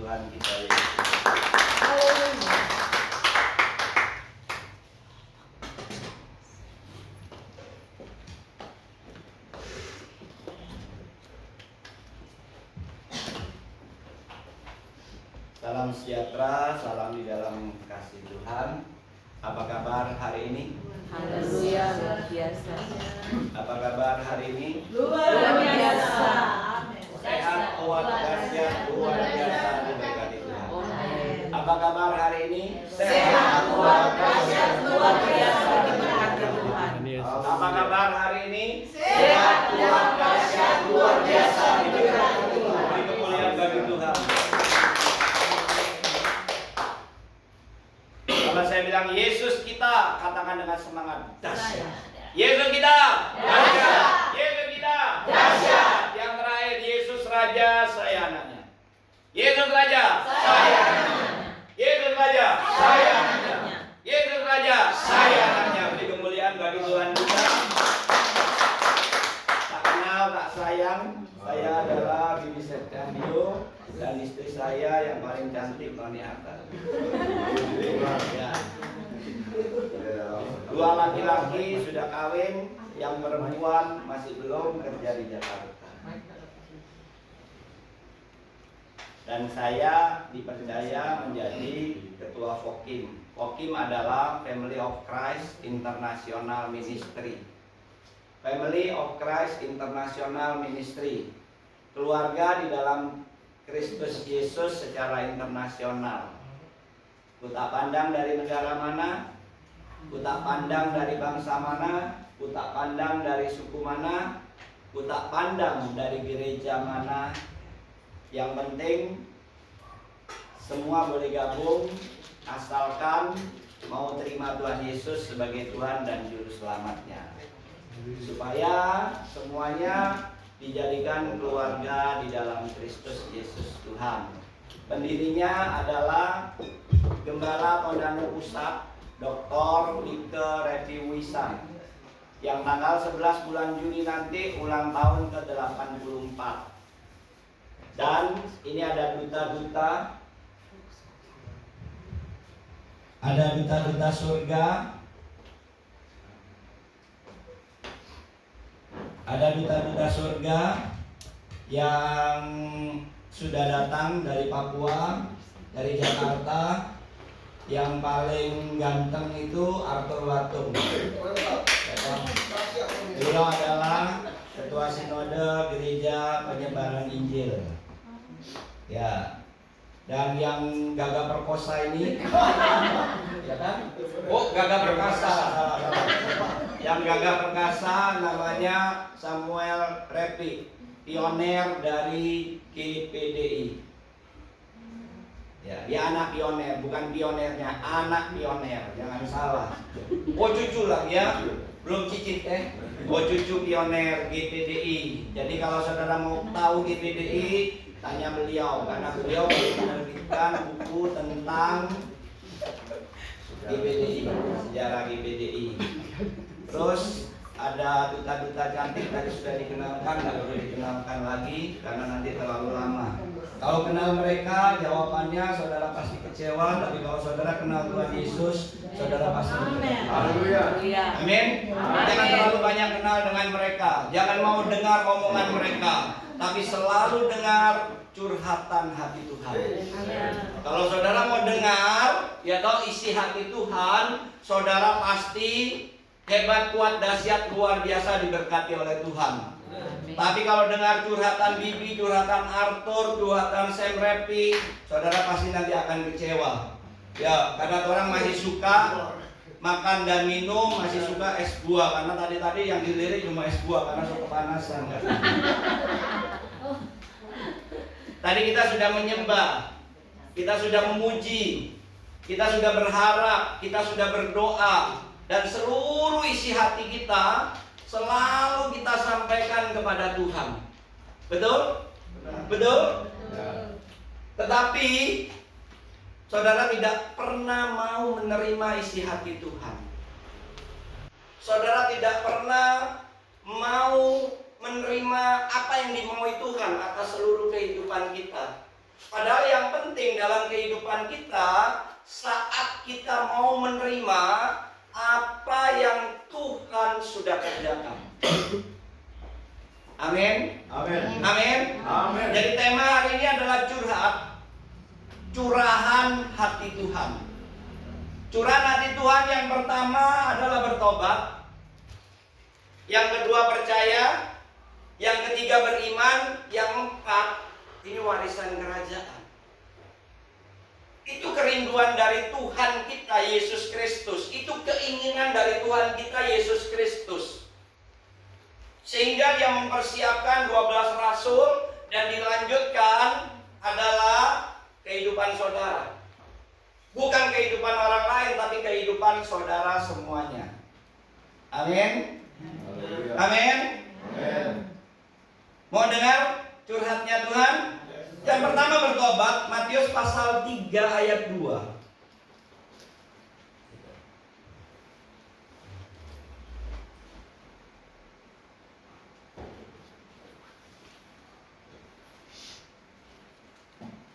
Tuhan kita Yesus. Salam sejahtera, salam di dalam kasih Tuhan. Apa kabar hari ini? Haleluya, luar biasa. Apa kabar hari ini? Luar biasa. Sehat, kuat, dahsyat, luar biasa diberkati Tuhan. Apa kabar hari ini? Sehat, kuat, dahsyat, luar biasa diberkati Tuhan. Apa kabar hari ini? Sehat, kuat, dahsyat, luar biasa diberkati Tuhan. Beri kemuliaan bagi Tuhan. Kalau saya bilang Yesus kita, katakan dengan semangat, dahsyat. Yesus kita, dahsyat. Yesus kita, dahsyat. Yang terakhir, Yesus Raja, saya anaknya. Yesus Raja, saya anaknya. Yesus Raja, saya anaknya. Yesus Raja, saya anaknya. Beri kemuliaan bagi Tuhan kita. Tak kenal, tak sayang. Saya adalah Bibi Septianio dan istri saya yang paling cantik Noni Atta. Ya. Dua laki-laki sudah kawin, yang perempuan masih belum kerja di Jakarta. Dan saya dipercaya menjadi ketua FOKIM. FOKIM adalah Family of Christ International Ministry. Family of Christ International Ministry, keluarga di dalam Kristus Yesus secara internasional. Ku tak pandang dari negara mana, ku tak pandang dari bangsa mana, ku tak pandang dari suku mana, ku tak pandang dari gereja mana. Yang penting semua boleh gabung asalkan mau terima Tuhan Yesus sebagai Tuhan dan Juru Selamatnya, supaya semuanya dijadikan keluarga di dalam Kristus Yesus Tuhan. Pendirinya adalah Gembala Tondano Pusat Dr. Nike Revi Wisan, yang tanggal 11 bulan Juni nanti ulang tahun ke-84. Dan ini ada duta-duta, ada duta-duta surga, ada duta-duta surga yang sudah datang dari Papua, dari Jakarta. Yang paling ganteng itu Arthur Watung. Beliau adalah Ketua Sinode Gereja Penyebaran Injil. Ya. Dan yang gagah perkosa ini, ya kan? Oh, gagah perkasa. Yang gagah perkasa namanya Samuel Repi, pioner dari GPDI. Ya, dia anak pioner, bukan pionernya, anak pioner, jangan salah. Oh, cucu lagi ya, belum cicit Oh, cucu pioner GPDI. Jadi kalau saudara mau tahu GPDI, tanya beliau, karena beliau menerbitkan buku tentang GPDI, sejarah GPDI. Terus ada duta-duta cantik tadi sudah dikenalkan, nggak perlu dikenalkan lagi karena nanti terlalu lama. Kalau kenal mereka, jawabannya saudara pasti kecewa. Tapi kalau saudara kenal Tuhan Yesus, saudara pasti menang. Haleluya. Amin. Jangan terlalu banyak kenal dengan mereka. Jangan mau dengar omongan mereka, tapi selalu dengar curhatan hati Tuhan. Kalau saudara mau dengar, ya tahu isi hati Tuhan, saudara pasti hebat, kuat, dahsyat, luar biasa diberkati oleh Tuhan. Tapi kalau dengar curhatan Bibi, curhatan Arthur, curhatan Sam Repi, saudara pasti nanti akan kecewa. Ya, karena orang masih suka makan dan minum, masih suka es buah. Karena tadi yang dilirik cuma es buah karena suka kepanasan. Kan? Tadi kita sudah menyembah, kita sudah memuji, kita sudah berharap, kita sudah berdoa, dan seluruh isi hati kita selalu kita sampaikan kepada Tuhan. Betul? Betul? Tetapi saudara tidak pernah mau menerima isi hati Tuhan. Saudara tidak pernah mau menerima apa yang dimaui Tuhan atas seluruh kehidupan kita. Padahal yang penting penting dalam kehidupan kita saat kita mau menerima apa yang Tuhan sudah kerjakan. Amin. Amin. Amin. Amin. Jadi tema hari ini adalah curahan hati Tuhan. Curahan hati Tuhan yang pertama adalah bertobat. Yang kedua percaya. Yang ketiga beriman. Yang keempat, ini warisan kerajaan. Itu kerinduan dari Tuhan kita Yesus Kristus. Itu keinginan dari Tuhan kita Yesus Kristus. Sehingga dia mempersiapkan 12 rasul dan dilanjutkan adalah kehidupan saudara. Bukan kehidupan orang lain, tapi kehidupan saudara semuanya. Amin. Amin. Amin. Mau dengar curhatnya Tuhan? Yang pertama bertobat, Matius pasal 3 ayat 2.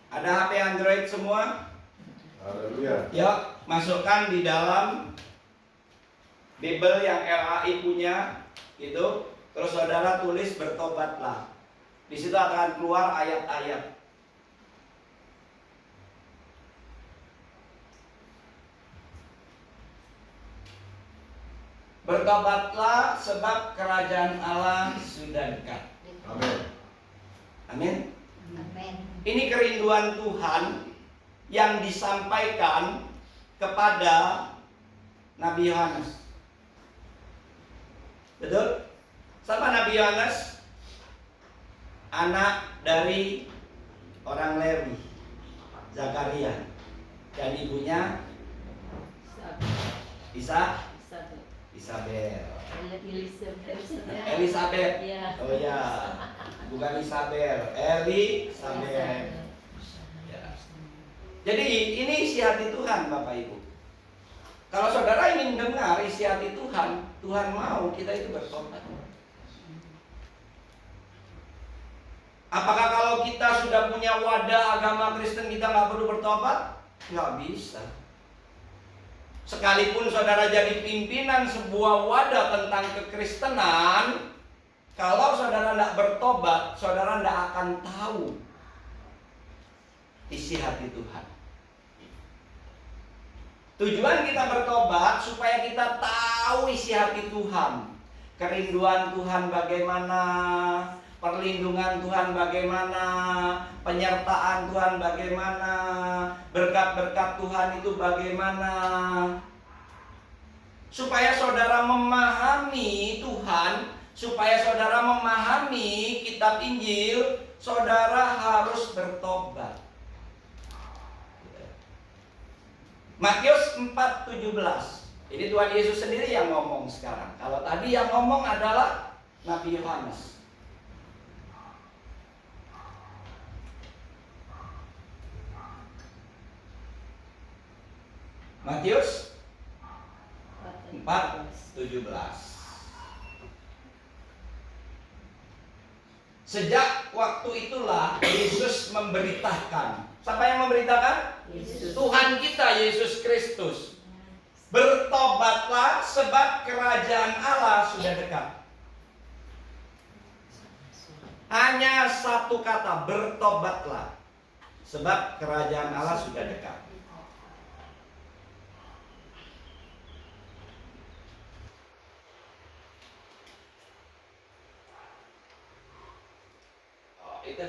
Ada HP Android semua? Haleluya. Yuk, masukkan di dalam Bible yang LAI punya itu, terus saudara tulis bertobatlah. Di situ akan keluar ayat-ayat. Bertobatlah sebab kerajaan Allah sudah dekat. Amin. Amin. Amin. Ini kerinduan Tuhan yang disampaikan kepada Nabi Yohanes. Betul? Siapa Nabi Yohanes? Anak dari orang Lewi, Zakaria, dan ibunya Isabel. Elisabeth. Oh ya, bukan Isabel, Elisabeth. Ya. Jadi ini isi hati Tuhan, Bapak Ibu. Kalau saudara ingin dengar isi hati Tuhan, Tuhan mau kita itu bertobat. Apakah kalau kita sudah punya wadah agama Kristen kita nggak perlu bertobat? Nggak bisa. Sekalipun saudara jadi pimpinan sebuah wadah tentang kekristenan, kalau saudara tidak bertobat, saudara tidak akan tahu isi hati Tuhan. Tujuan kita bertobat supaya kita tahu isi hati Tuhan. Kerinduan Tuhan bagaimana, perlindungan Tuhan bagaimana, penyertaan Tuhan bagaimana, berkat-berkat Tuhan itu bagaimana. Supaya saudara memahami Tuhan, supaya saudara memahami kitab Injil, saudara harus bertobat. Matius 4:17. Ini Tuhan Yesus sendiri yang ngomong sekarang. Kalau tadi yang ngomong adalah Nabi Yohanes. Matius 4:17. Sejak waktu itulah Yesus memberitakan. Siapa yang memberitakan? Yesus. Tuhan kita Yesus Kristus. Bertobatlah sebab kerajaan Allah sudah dekat. Hanya satu kata, bertobatlah sebab kerajaan Allah sudah dekat. Itu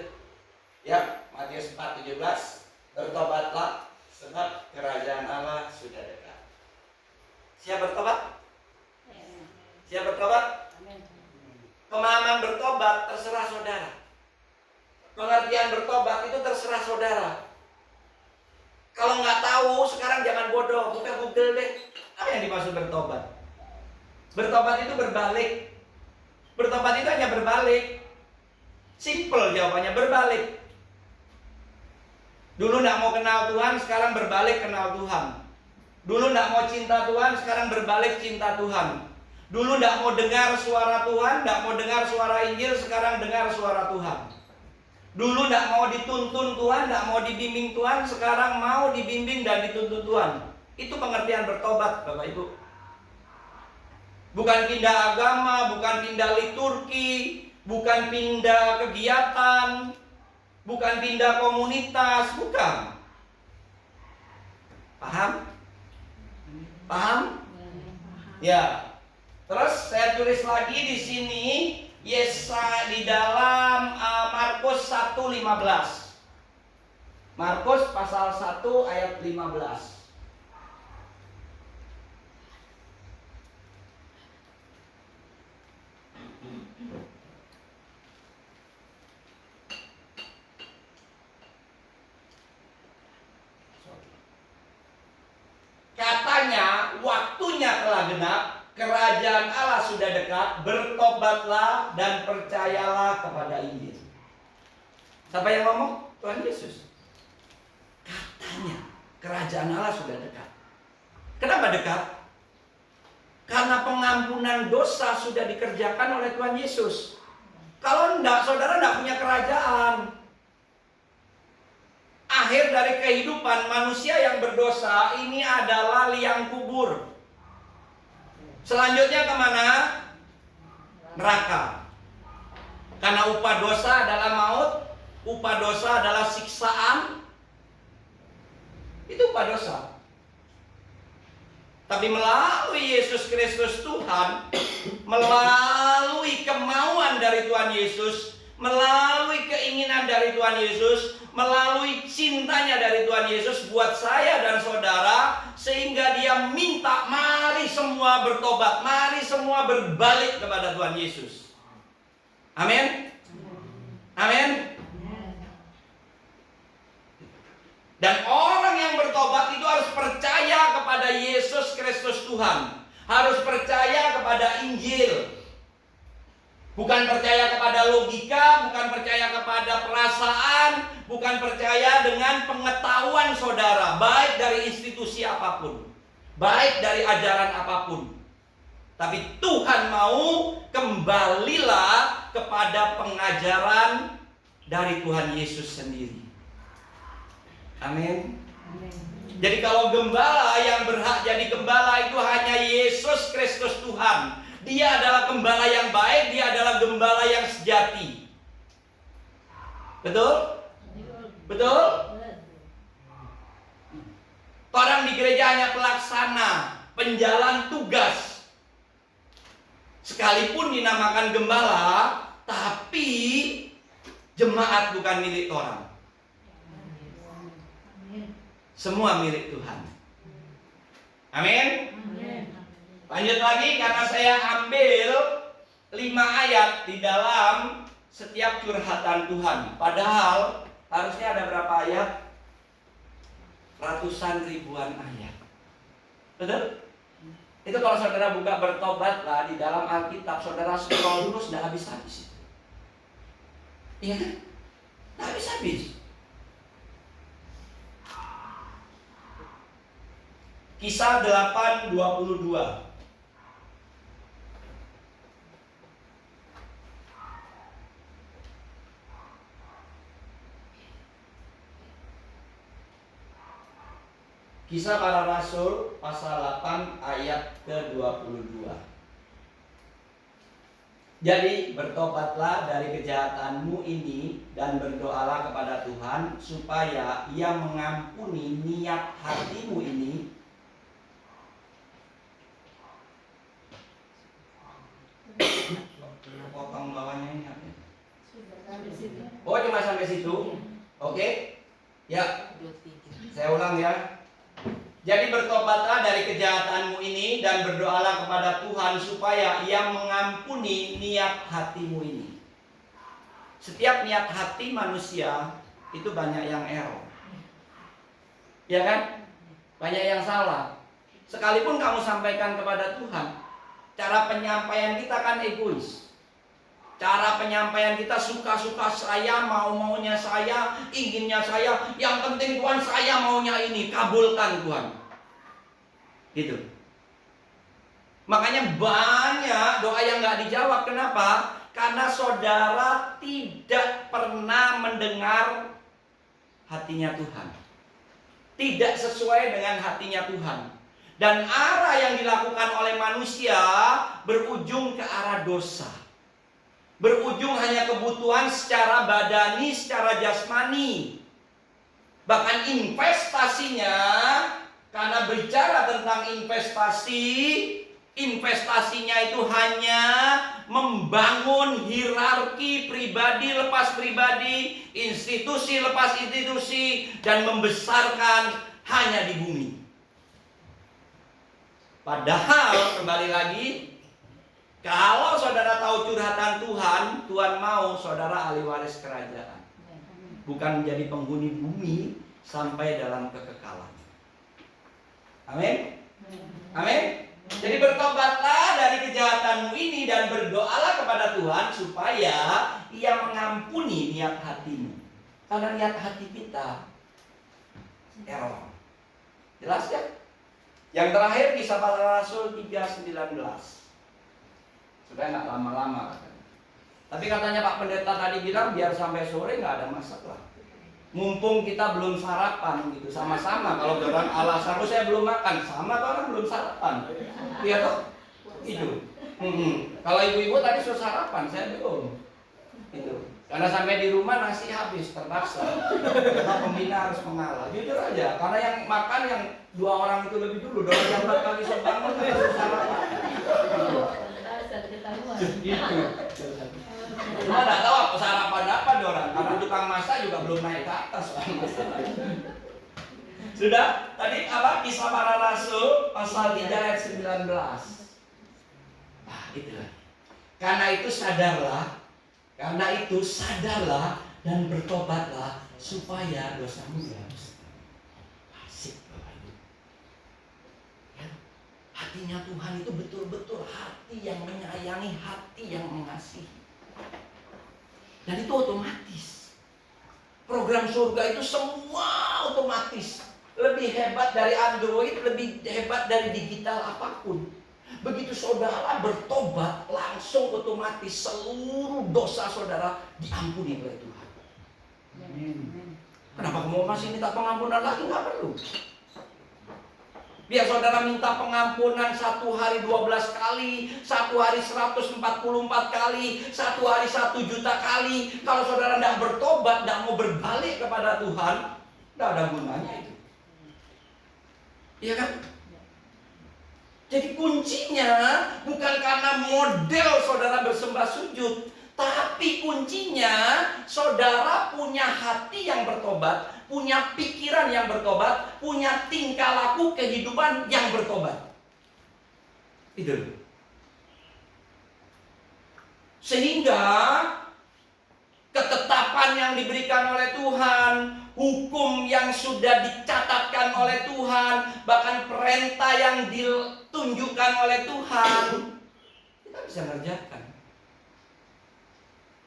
ya, Matius 4:17, bertobatlah sebab kerajaan Allah sudah dekat. Siap bertobat? Siap bertobat? Pemahaman bertobat terserah saudara. Pengertian bertobat itu terserah saudara. Kalau nggak tahu, sekarang jangan bodoh, buka Google deh. Apa yang dimaksud bertobat? Bertobat itu berbalik. Bertobat itu hanya berbalik. Simple jawabannya, berbalik. Dulu tidak mau kenal Tuhan, sekarang berbalik kenal Tuhan. Dulu tidak mau cinta Tuhan, sekarang berbalik cinta Tuhan. Dulu tidak mau dengar suara Tuhan, tidak mau dengar suara Injil, sekarang dengar suara Tuhan. Dulu tidak mau dituntun Tuhan, tidak mau dibimbing Tuhan, sekarang mau dibimbing dan dituntun Tuhan. Itu pengertian bertobat, Bapak Ibu. Bukan pindah agama, bukan pindah liturgi, bukan pindah kegiatan, bukan pindah komunitas, bukan. Paham? Paham? Ya. Terus saya tulis lagi di sini di dalam Markus 1:15. Markus pasal 1 ayat 15. Katanya, waktunya telah genap, kerajaan Allah sudah dekat, bertobatlah dan percayalah kepada Injil. Siapa yang ngomong? Tuhan Yesus. Katanya, kerajaan Allah sudah dekat. Kenapa dekat? Karena pengampunan dosa sudah dikerjakan oleh Tuhan Yesus. Kalau enggak, saudara enggak punya kerajaan. Akhir dari kehidupan manusia yang berdosa ini adalah liang kubur. Selanjutnya kemana? Neraka. Karena upah dosa adalah maut, upah dosa adalah siksaan. Itu upah dosa. Tapi melalui Yesus Kristus Tuhan, melalui kemauan dari Tuhan Yesus, melalui keinginan dari Tuhan Yesus, melalui cintanya dari Tuhan Yesus buat saya dan saudara, sehingga dia minta mari semua bertobat, mari semua berbalik kepada Tuhan Yesus. Amin. Amin. Dan orang yang bertobat itu harus percaya kepada Yesus Kristus Tuhan, harus percaya kepada Injil. Bukan percaya kepada logika, bukan percaya kepada perasaan, bukan percaya dengan pengetahuan saudara, baik dari institusi apapun, baik dari ajaran apapun. Tapi Tuhan mau kembalilah kepada pengajaran dari Tuhan Yesus sendiri. Amin. Jadi kalau gembala yang berhak jadi gembala itu hanya Yesus Kristus Tuhan. Dia adalah gembala yang baik, dia adalah gembala yang sejati. Betul? Betul? Orang di gereja hanya pelaksana, penjalan tugas. Sekalipun dinamakan gembala, tapi jemaat bukan milik orang. Semua milik Tuhan. Amin. Lanjut lagi, karena saya ambil 5 ayat di dalam setiap curhatan Tuhan. Padahal harusnya ada berapa ayat? Ratusan ribuan ayat. Betul? Itu kalau saudara buka bertobatlah di dalam Alkitab, saudara scroll dulu sudah habis-habis itu. Iya kan? Habis-habis. Kisah 8:22. Kisah Para Rasul pasal 8 ayat ke-22. Jadi bertobatlah dari kejahatanmu ini dan berdoalah kepada Tuhan supaya Ia mengampuni niat hatimu ini. Potong bawahnya ini apa? Oh, cuma sampai situ. Oke. Ya. Saya ulang ya. Jadi bertobatlah dari kejahatanmu ini dan berdoalah kepada Tuhan supaya Ia mengampuni niat hatimu ini. Setiap niat hati manusia itu banyak yang error. Ya kan? Banyak yang salah. Sekalipun kamu sampaikan kepada Tuhan, cara penyampaian kita kan egois. Cara penyampaian kita suka-suka saya, mau-maunya saya, inginnya saya. Yang penting Tuhan, saya maunya ini, kabulkan Tuhan. Gitu. Makanya banyak doa yang gak dijawab. Kenapa? Karena saudara tidak pernah mendengar hatinya Tuhan. Tidak sesuai dengan hatinya Tuhan. Dan arah yang dilakukan oleh manusia berujung ke arah dosa. Berujung hanya kebutuhan secara badani, secara jasmani. Bahkan investasinya, karena bicara tentang investasi, investasinya itu hanya membangun hierarki pribadi lepas pribadi, institusi lepas institusi, dan membesarkan hanya di bumi. Padahal kembali lagi, kalau saudara tahu curhatan Tuhan, Tuhan mau saudara ahli waris kerajaan, bukan menjadi penghuni bumi sampai dalam kekekalan. Amin. Amin. Jadi bertobatlah dari kejahatanmu ini dan berdoalah kepada Tuhan supaya Ia mengampuni niat hatimu. Karena niat hati kita error. Jelas ya? Yang terakhir Kisah Para Rasul 3:19. Sudah nggak lama-lama katanya. Tapi katanya Pak Pendeta tadi bilang biar sampai sore nggak ada masalah. Mumpung kita belum sarapan gitu, sama-sama. Kalau orang alasan saya belum makan, sama tuh orang belum sarapan. Iya toh? Itu. Kalau ibu-ibu tadi sudah sarapan, saya belum. Itu. Karena sampai di rumah nasi habis terpaksa. Karena pembina harus mengalah. Jujur aja, karena yang makan yang 2 orang itu lebih dulu. 2 jam kali bangun harus sarapan. Gitu. Cuma nggak tahu apa sarapan apa orang, karena tukang masak juga belum naik ke atas. Sudah, tadi apa? Kisah Para Rasul pasal 3 ayat 19. Nah, itulah. Karena itu sadarlah dan bertobatlah supaya dosamu dihapus. Asik Bapak Ibu. Ya. Hatinya Tuhan itu betul-betul hati yang menyayangi, hati yang mengasihi. Dan itu otomatis. Program surga itu semua otomatis. Lebih hebat dari Android, lebih hebat dari digital apapun. Begitu saudara bertobat, langsung otomatis seluruh dosa saudara diampuni oleh Tuhan. Kenapa kamu masih minta pengampunan lagi? Nggak perlu. Biar saudara minta pengampunan 1 hari 12 kali, 1 hari 144 kali, 1 hari 1 juta kali. Kalau saudara tidak bertobat, tidak mau berbalik kepada Tuhan, tidak ada gunanya itu. Iya kan? Jadi kuncinya bukan karena model saudara bersembah sujud, tapi kuncinya saudara punya hati yang bertobat, punya pikiran yang bertobat, punya tingkah laku kehidupan yang bertobat. Itu. Sehingga ketetapan yang diberikan oleh Tuhan, hukum yang sudah dicatatkan oleh Tuhan, bahkan perintah yang ditunjukkan oleh Tuhan, kita bisa kerjakan.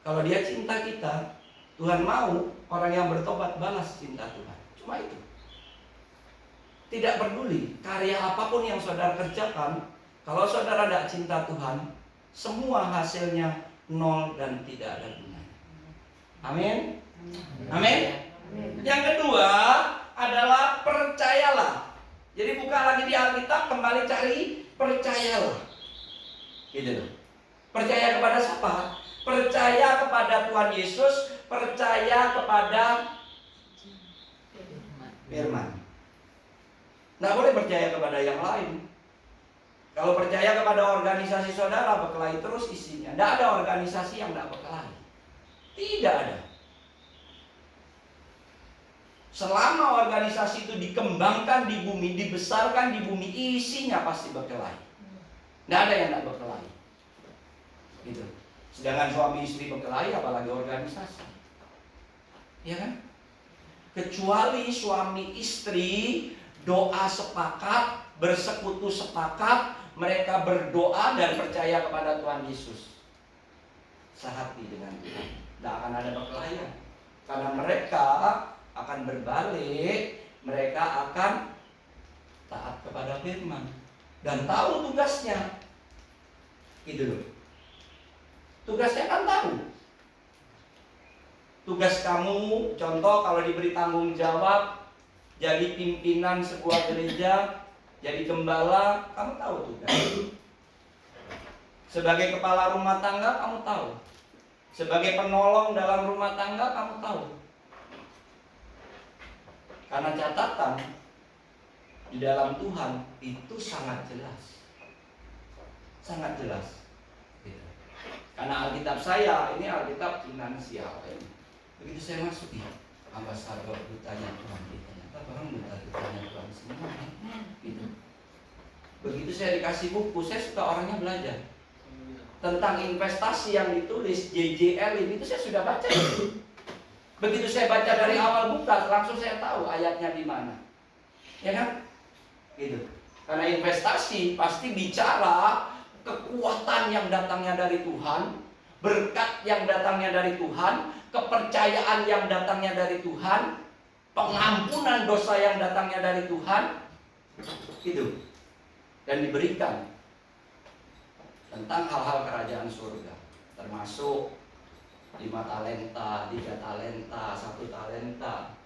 Kalau Dia cinta kita, Tuhan mau orang yang bertobat balas cinta Tuhan. Cuma itu. Tidak peduli karya apapun yang saudara kerjakan, kalau saudara tidak cinta Tuhan, semua hasilnya nol dan tidak ada gunanya. Amin. Amin. Yang kedua adalah percayalah. Jadi buka lagi di Alkitab, kembali cari percayalah. Gitu. Percaya kepada siapa? Percaya kepada Tuhan Yesus, percaya kepada firman. Nggak boleh percaya kepada yang lain. Kalau percaya kepada organisasi saudara, berkelahi terus isinya. Nggak ada organisasi yang nggak berkelahi. Tidak ada. Selama organisasi itu dikembangkan di bumi, dibesarkan di bumi, isinya pasti berkelahi. Nggak ada yang nggak berkelahi. Gitu. Sedangkan suami istri berkelahi, apalagi organisasi. Iya kan? Kecuali suami istri doa sepakat, bersekutu sepakat, mereka berdoa dan percaya kepada Tuhan Yesus, sehati dengan Tuhan, tidak akan ada perkelahian. Karena mereka akan berbalik, mereka akan taat kepada firman dan tahu tugasnya. Gitu loh. Tugasnya kan tahu. Tugas kamu, contoh kalau diberi tanggung jawab jadi pimpinan sebuah gereja, jadi gembala, kamu tahu tugas. Sebagai kepala rumah tangga, kamu tahu. Sebagai penolong dalam rumah tangga, kamu tahu. Karena catatan di dalam Tuhan itu sangat jelas. Sangat jelas. Gitu. Karena Alkitab saya, ini Alkitab finansial. Begitu saya masuk, ya, ambasador dutanya Tuhan, ternyata orang dutanya Tuhan semua. Gitu. Begitu saya dikasih buku, saya suka orangnya belajar. Tentang investasi yang ditulis JJL ini, itu saya sudah baca. Begitu saya baca dari awal buka, langsung saya tahu ayatnya di mana. Ya kan? Gitu. Karena investasi pasti bicara kekuatan yang datangnya dari Tuhan, berkat yang datangnya dari Tuhan, kepercayaan yang datangnya dari Tuhan, pengampunan dosa yang datangnya dari Tuhan, gitu. Dan diberikan tentang hal-hal kerajaan surga, termasuk 5 talenta, 3 talenta, 1 talenta.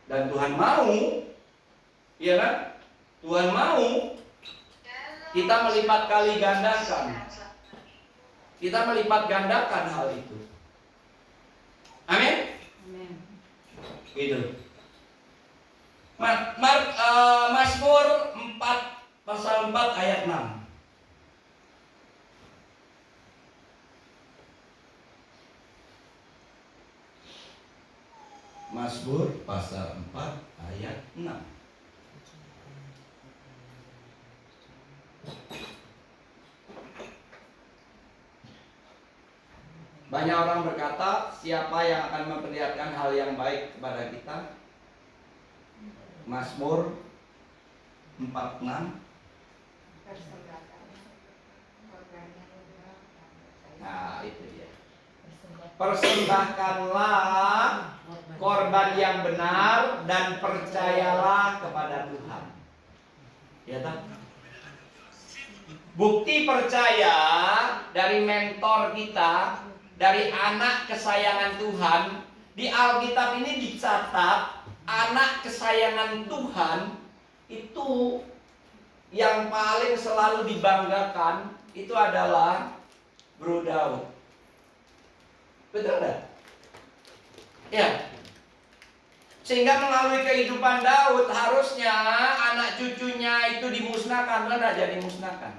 Dan Tuhan mau, ya kan? Tuhan mau kita melipat kali gandakan. Kita melipat gandakan hal itu. Amin. Gitu. Mazmur 4 pasal 4 ayat 6. Mazmur pasal 4 ayat 6. Banyak orang berkata, siapa yang akan memperlihatkan hal yang baik kepada kita? Mazmur 46. Nah, itu dia. Persembahkanlah korban yang benar dan percayalah kepada Tuhan. Ya tak? Bukti percaya dari mentor kita, dari anak kesayangan Tuhan. Di Alkitab ini dicatat anak kesayangan Tuhan itu yang paling selalu dibanggakan itu adalah Bro Daud. Betul enggak? Ya. Sehingga melalui kehidupan Daud harusnya anak cucunya itu dimusnahkan. Mana jadi dimusnahkan?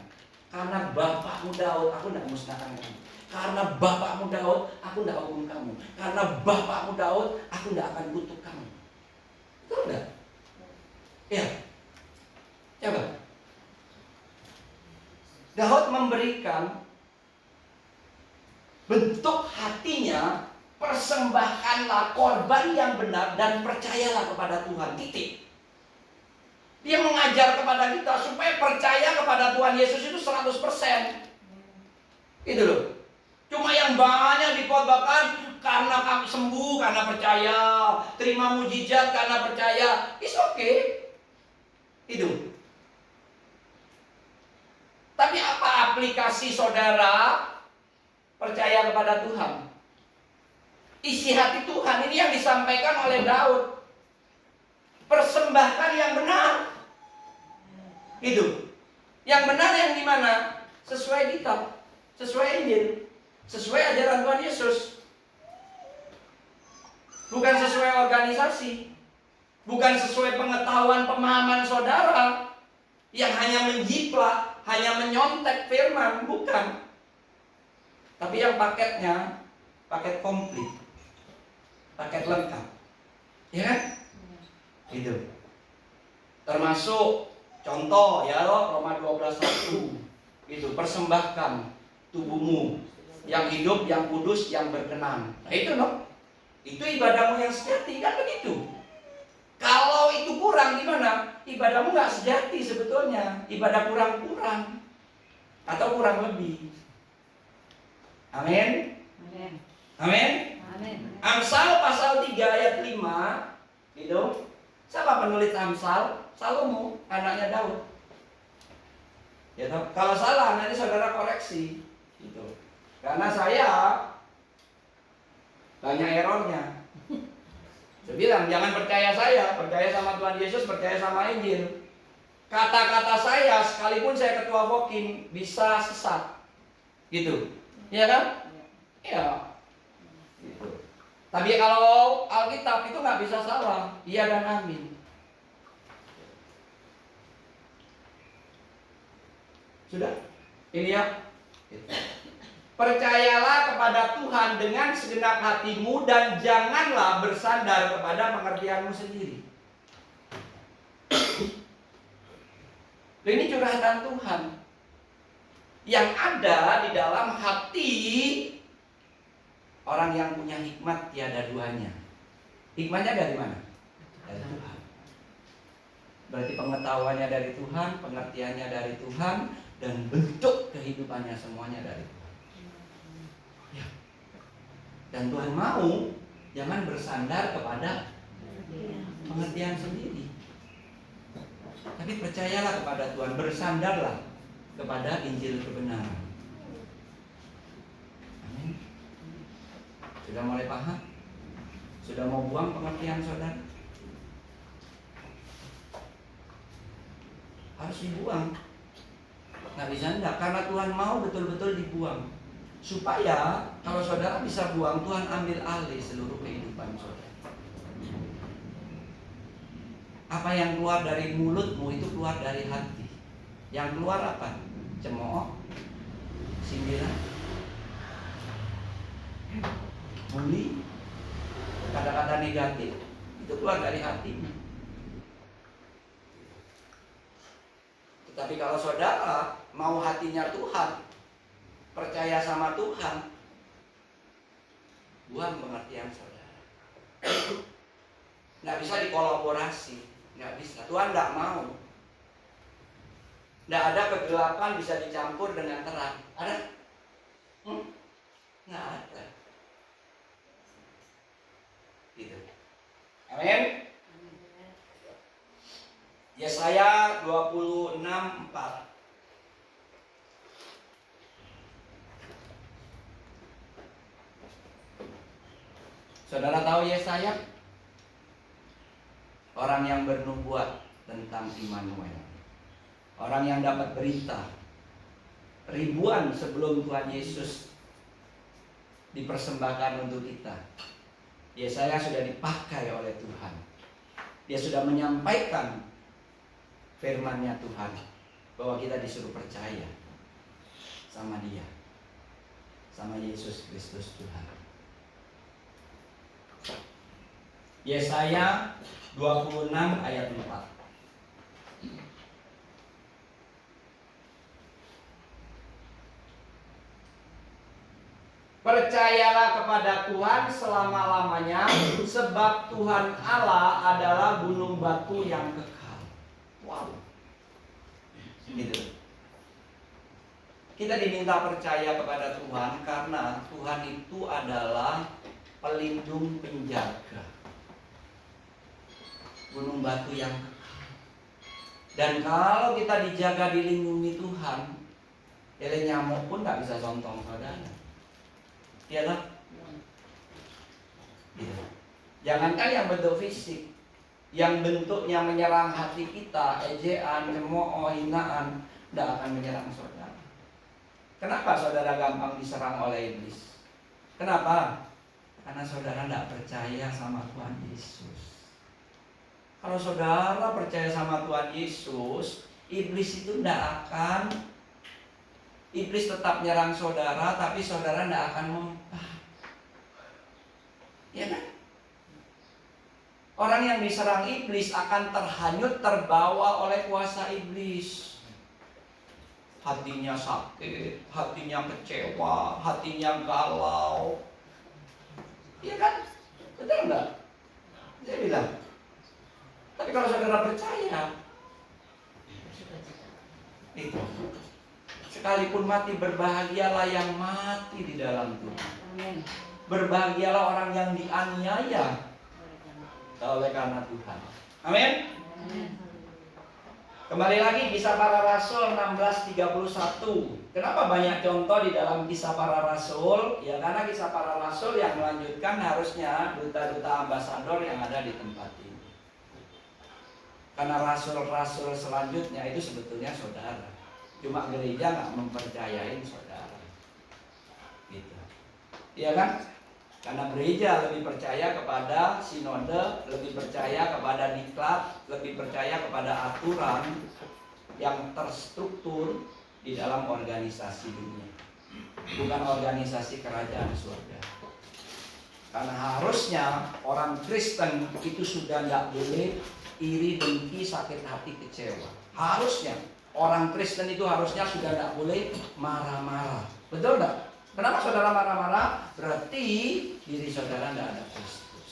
Karena bapakmu Daud, aku tidak musnahkan kamu. Karena bapakmu Daud, aku tidak hukum kamu. Karena bapakmu Daud, aku tidak akan kutuk kamu. Betul enggak? Ya. Coba. Daud memberikan bentuk hatinya, persembahkanlah korban yang benar dan percayalah kepada Tuhan. Titik. Dia mengajar kepada kita supaya percaya kepada Tuhan Yesus itu 100%. Itu loh. Cuma yang banyak dikhotbahkan karena kamu sembuh karena percaya, terima mujizat karena percaya. It's okay. Itu. Tapi apa aplikasi saudara percaya kepada Tuhan? Isi hati Tuhan ini yang disampaikan oleh Daud. Persembahkan yang benar. Itu. Yang benar yang di mana? Sesuai kitab, sesuai Injil, sesuai ajaran Tuhan Yesus. Bukan sesuai organisasi, bukan sesuai pengetahuan pemahaman saudara yang hanya menjiplak, hanya menyontek firman, bukan. Tapi yang paketnya paket komplit, paket lengkap, ya kan? Itu. Termasuk contoh ya Roma 12:1 itu, persembahkan tubuhmu yang hidup, yang kudus, yang berkenan. Nah itu loh. Itu ibadahmu yang sejati, kan begitu. Kalau itu kurang gimana? Ibadahmu nggak sejati sebetulnya. Ibadah kurang-kurang atau kurang lebih. Amin. Amin. Amsal pasal 3 ayat 5 gitu. Siapa penulis Amsal? Salomo, anaknya Daud. Ya toh? Kalau salah nanti saudara koreksi gitu. Karena saya banyak errornya. Saya bilang jangan percaya saya, percaya sama Tuhan Yesus, percaya sama Injil. Kata-kata saya sekalipun saya ketua Vokin bisa sesat, gitu, ya kan? Ya, gitu. Tapi kalau Alkitab itu nggak bisa salah, iya dan amin. Sudah, ini ya. Gitu. Percayalah kepada Tuhan dengan segenap hatimu dan janganlah bersandar kepada pengertianmu sendiri. Ini curhatan Tuhan yang ada di dalam hati orang yang punya hikmat tiada duanya. Hikmatnya dari mana? Dari Tuhan. Berarti pengetahuannya dari Tuhan, pengertiannya dari Tuhan, dan bentuk kehidupannya semuanya dari Tuhan. Ya. Dan Tuhan mau jangan bersandar kepada pengertian sendiri. Tapi percayalah kepada Tuhan, bersandarlah kepada Injil kebenaran. Amin. Sudah mulai paham? Sudah mau buang pengertian saudara? Harus dibuang. Nggak bisa enggak, karena Tuhan mau betul-betul dibuang. Supaya kalau saudara bisa buang, Tuhan ambil alih seluruh kehidupan saudara. Apa yang keluar dari mulutmu itu keluar dari hati. Yang keluar apa? Cemooh, sindiran, bully, kata-kata negatif, itu keluar dari hatimu. Tetapi kalau saudara mau hatinya Tuhan, percaya sama Tuhan, buang pengertian saudara. Nggak bisa dikolaborasi, nggak bisa. Tuhan nggak mau. Nggak ada kegelapan bisa dicampur dengan terang. Ada? Nggak ada. Gitu. Amin. Yesaya 26:4. Saudara tahu Yesaya? Orang yang bernubuat tentang Immanuel. Orang yang dapat berita ribuan sebelum Tuhan Yesus dipersembahkan untuk kita. Yesaya sudah dipakai oleh Tuhan. Dia sudah menyampaikan firman-Nya Tuhan, bahwa kita disuruh percaya sama Dia, sama Yesus Kristus Tuhan. Yesaya 26 ayat 4. Percayalah kepada Tuhan selama-lamanya, sebab Tuhan Allah adalah gunung batu yang kekal. Wow. Gitu. Kita diminta percaya kepada Tuhan karena Tuhan itu adalah pelindung penjaga. Gunung batu yang kekal. Dan kalau kita dijaga dilindungi Tuhan, lele nyamuk pun gak bisa sontong saudara. Iyalah. Gitu. Jangankan yang bentuk fisik, yang bentuknya menyerang hati kita, ejaan, cemooh, hinaan, tidak akan menyerang saudara. Kenapa saudara gampang diserang oleh iblis? Kenapa? Karena saudara tidak percaya sama Tuhan Yesus. Kalau saudara percaya sama Tuhan Yesus, iblis itu tidak akan, iblis tetap menyerang saudara, tapi saudara tidak akan mempan. Ya kan? Orang yang diserang iblis akan terhanyut, terbawa oleh kuasa iblis. Hatinya sakit, hatinya kecewa, hatinya galau. Iya kan? Betul enggak? Saya bilang. Tapi kalau saudara percaya, itu. Sekalipun mati, berbahagialah yang mati di dalam Tuhan. Berbahagialah orang yang dianiaya oleh karena Tuhan. Amin. Kembali lagi Kisah Para Rasul 16:31. Kenapa banyak contoh di dalam Kisah Para Rasul? Ya karena Kisah Para Rasul yang melanjutkan harusnya duta-duta ambasador yang ada di tempat ini. Karena rasul-rasul selanjutnya itu sebetulnya saudara. Cuma gereja nggak mempercayain saudara. Gitu. Iya kan? Karena gereja lebih percaya kepada sinode, lebih percaya kepada diklat, lebih percaya kepada aturan yang terstruktur di dalam organisasi dunia, bukan organisasi kerajaan surga. Karena harusnya orang Kristen itu sudah tidak boleh iri, dengki, sakit hati, kecewa. Harusnya orang Kristen itu harusnya sudah tidak boleh marah-marah. Betul tidak? Kenapa saudara marah-marah? Berarti diri saudara tidak ada Kristus.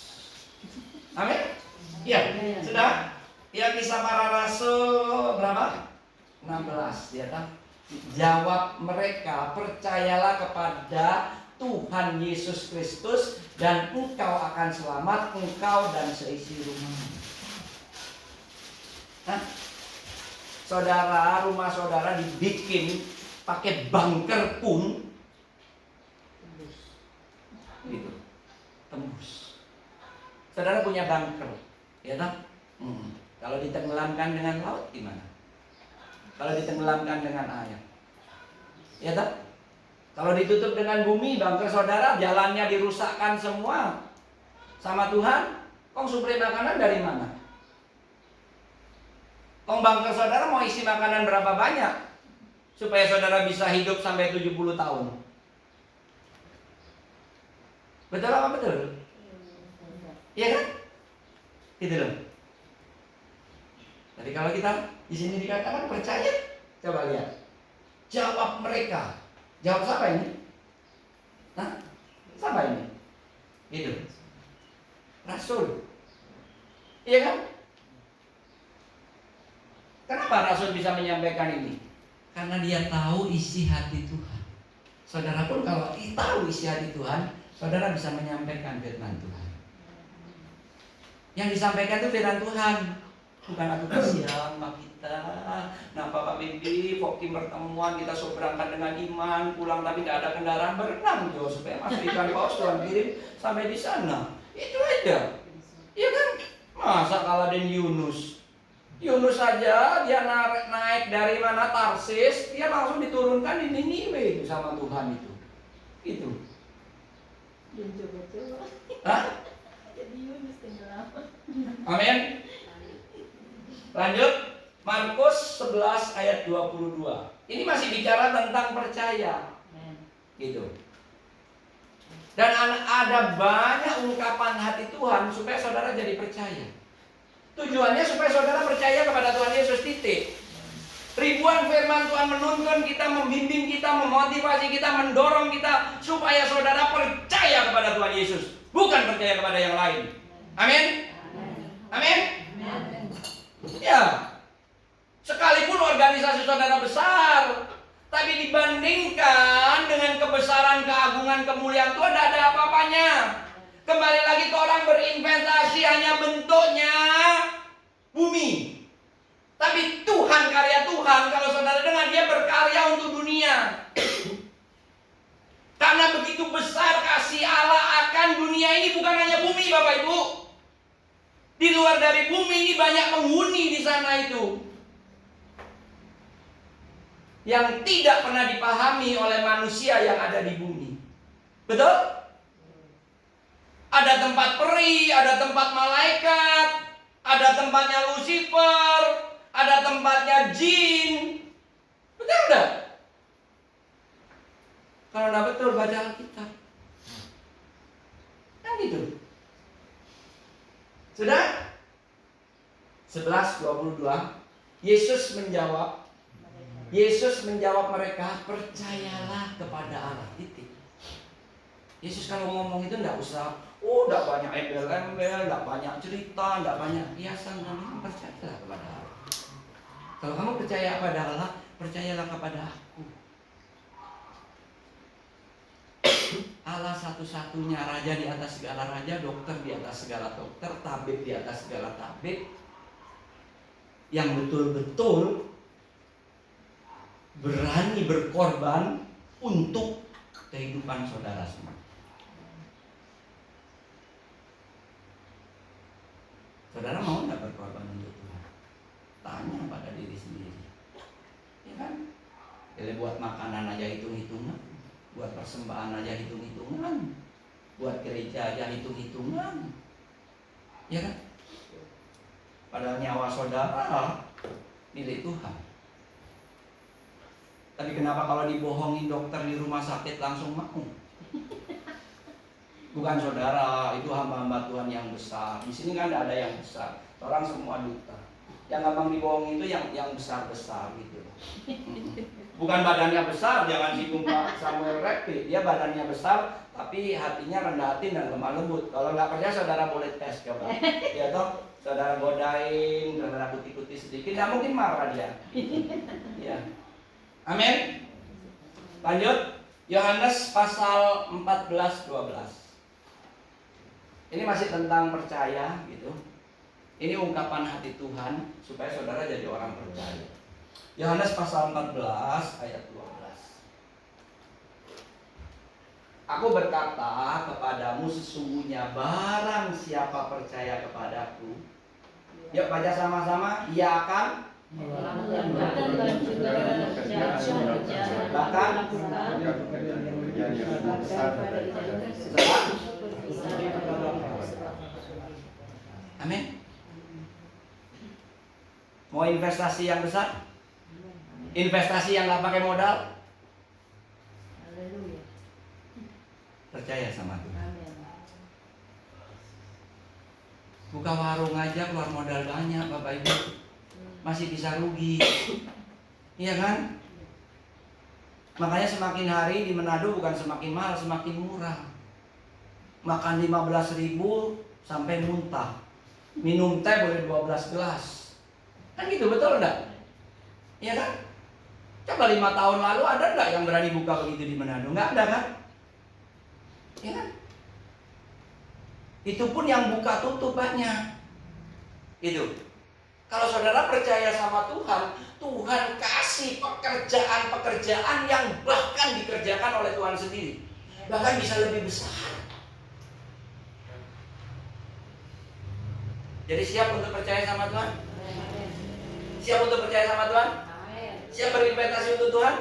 Amin? Iya, sudah? Ya, Kisah Para Rasul berapa? 16, ya kan? Jawab mereka, percayalah kepada Tuhan Yesus Kristus dan engkau akan selamat, engkau dan seisi rumah. Nah, saudara, rumah saudara dibikin pakai bunker pun gitu, tembus. Saudara punya bunker, ya kan? Kalau ditenggelamkan dengan laut gimana? Kalau ditenggelamkan dengan air, ya tak? Kalau ditutup dengan bumi, bunker saudara jalannya dirusakkan semua sama Tuhan. Kong suplai makanan dari mana? Kong bunker saudara mau isi makanan berapa banyak supaya saudara bisa hidup sampai 70 tahun? Betul apa betul? Iya kan? Gitu loh. Tapi kalau kita di sini dikatakan percaya, coba lihat. Jawab mereka. Jawab siapa ini? Hah? Siapa ini? Gitu. Rasul. Iya kan? Kenapa Rasul bisa menyampaikan ini? Karena dia tahu isi hati Tuhan. Saudara pun kalau tahu isi hati Tuhan, saudara bisa menyampaikan firman Tuhan. Yang disampaikan itu firman Tuhan. Bukan aku kasihan sama kita. Nah Bapak Bibi, Fokim pertemuan kita berangkat dengan iman, pulang tapi tidak ada kendaraan berenang Jo, supaya masuk ikan paus Tuhan kirim sampai di sana. Itu aja. Iya kan? Masa kalah dengan Yunus? Yunus saja dia naik dari mana Tarsis, dia langsung diturunkan di Niniwe itu sama Tuhan itu. Gitu. Hah? Jadi Yunus tenggelam. Amin. Lanjut, Markus 11 ayat 22. Ini masih bicara tentang percaya. Gitu. Dan ada banyak ungkapan hati Tuhan supaya saudara jadi percaya. Tujuannya supaya saudara percaya kepada Tuhan Yesus, titik. Ribuan firman Tuhan menuntun kita, membimbing kita, memotivasi kita, mendorong kita supaya saudara percaya kepada Tuhan Yesus, bukan percaya kepada yang lain. Amin. Amin. Ya, sekalipun organisasi saudara besar, tapi dibandingkan dengan kebesaran, keagungan, kemuliaan Tuhan, tidak ada apa-apanya. Kembali lagi ke orang berinvestasi hanya bentuknya bumi. Tapi Tuhan, karya Tuhan, kalau saudara dengar, dia berkarya untuk dunia. Karena begitu besar kasih Allah akan dunia ini, bukan hanya bumi Bapak Ibu. Di luar dari bumi ini banyak penghuni di sana itu yang tidak pernah dipahami oleh manusia yang ada di bumi. Betul? Ada tempat peri, ada tempat malaikat, ada tempatnya Lucifer, ada tempatnya jin. Betul enggak? Kalau enggak betul, baca Alkitab. Kan gitu. Sudah? 11:22. Yesus menjawab mereka, percayalah kepada Allah. Titik. Yesus kalau ngomong itu enggak usah, enggak banyak embel-embel, enggak banyak cerita, enggak banyak hiasan. Percayalah kepada Allah. Kalau kamu percaya kepada Allah, percayalah kepada aku. Allah satu-satunya, raja di atas segala raja, dokter di atas segala dokter, tabib di atas segala tabib, yang betul-betul berani berkorban untuk kehidupan saudara semua. Saudara mau nggak berkorban untuk Tuhan? Tanya pada diri sendiri, ya kan? Jadi buat makanan aja hitung-hitungan, buat persembahan aja hitung-hitungan, buat gereja aja hitung-hitungan, ya kan? Padahal nyawa saudara milik Tuhan. Tapi kenapa kalau dibohongin dokter di rumah sakit langsung mau? Bukan saudara, itu hamba-hamba Tuhan yang besar. Di sini kan ada yang besar. Orang semua duta. Yang gampang dibohongin itu yang besar-besar gitu. Bukan badannya besar, jangan singgung Pak Samuel Rekti. Dia badannya besar, tapi hatinya rendah hati dan lemah lembut. Kalau nggak percaya, saudara boleh tes coba. Ya toh, saudara godain, saudara kuti-kuti sedikit, nggak mungkin marah dia. Ya. Amin. Lanjut, Yohanes pasal 14-12. Ini masih tentang percaya gitu. Ini ungkapan hati Tuhan supaya saudara jadi orang percaya. Yohanes pasal 14 ayat 12. Aku berkata kepadamu sesungguhnya barang siapa percaya kepadaku. Yuk baca sama-sama. Ia akan bahkan amin. Mau investasi yang besar? Investasi yang nggak pakai modal? Percaya sama Tuhan. Buka warung aja keluar modal banyak, Bapak Ibu. Masih bisa rugi. Iya kan? Makanya semakin hari di Manado bukan semakin mahal, semakin murah. Makan 15.000 sampai muntah. Minum teh boleh 12 gelas. Kan gitu, betul enggak? Iya kan? Coba 5 tahun lalu ada enggak yang berani buka begitu di Manado? Enggak ada kan? Iya kan? Itu pun yang buka tutup banyak. Itu. Kalau saudara percaya sama Tuhan, Tuhan kasih pekerjaan-pekerjaan yang bahkan dikerjakan oleh Tuhan sendiri. Bahkan bisa lebih besar. Jadi siap untuk percaya sama Tuhan? Siap untuk percaya sama Tuhan? Siap berinvestasi untuk Tuhan?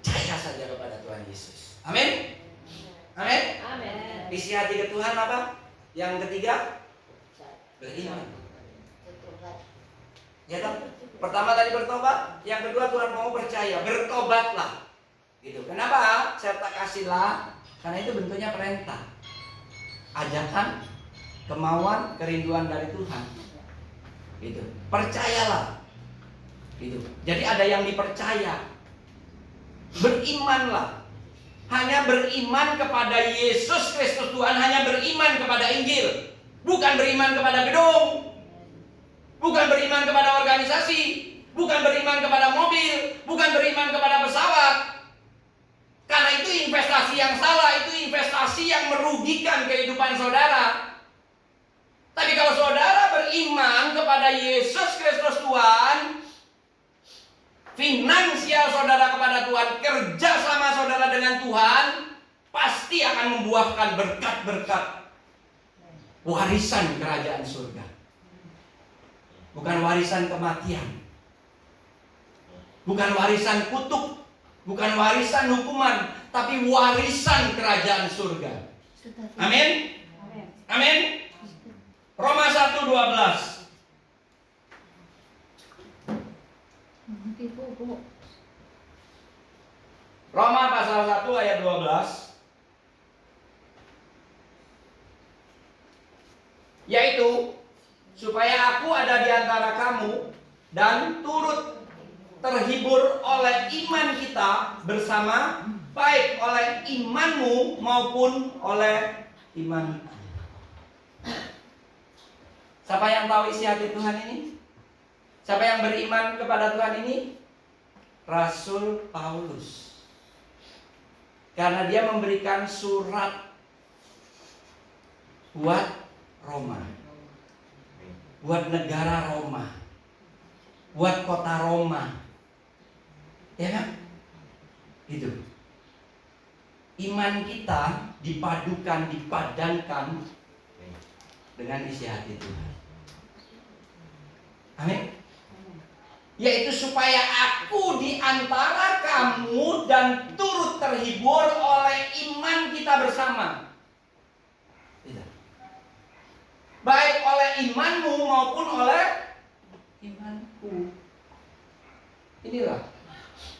Percaya saja kepada Tuhan Yesus. Amin? Amin? Isi hati ke Tuhan apa? Yang ketiga? Beriman. Ya kan? Pertama tadi bertobat, yang kedua Tuhan mau percaya, bertobatlah. Gitu. Kenapa? Saya tak kasihlah, karena itu bentuknya perintah. Ajakan, kemauan, kerinduan dari Tuhan. Gitu. Percayalah. Gitu. Jadi ada yang dipercaya. Berimanlah. Hanya beriman kepada Yesus Kristus Tuhan, hanya beriman kepada Injil. Bukan beriman kepada gedung. Bukan beriman kepada organisasi, bukan beriman kepada mobil, bukan beriman kepada pesawat. Karena itu investasi yang salah, itu investasi yang merugikan kehidupan saudara. Tapi kalau saudara beriman kepada Yesus Kristus Tuhan, finansial saudara kepada Tuhan, kerja sama saudara dengan Tuhan, pasti akan membuahkan berkat-berkat warisan kerajaan surga. Bukan warisan kematian, bukan warisan kutuk, bukan warisan hukuman, tapi warisan kerajaan surga. Amin. Amin. Roma 1:12. Roma pasal 1 ayat 12. Yaitu supaya aku ada di antara kamu dan turut terhibur oleh iman kita bersama, baik oleh imanmu maupun oleh iman. Siapa yang tahu isi hati Tuhan ini? Siapa yang beriman kepada Tuhan ini? Rasul Paulus. Karena dia memberikan surat buat Roma, buat negara Roma, buat kota Roma. Ya kan? Gitu. Iman kita dipadankan dengan isi hati Tuhan. Amin. Yaitu supaya aku di antara kamu dan turut terhibur oleh iman kita bersama. Tidak. Baik oleh imanmu maupun oleh imanku. Inilah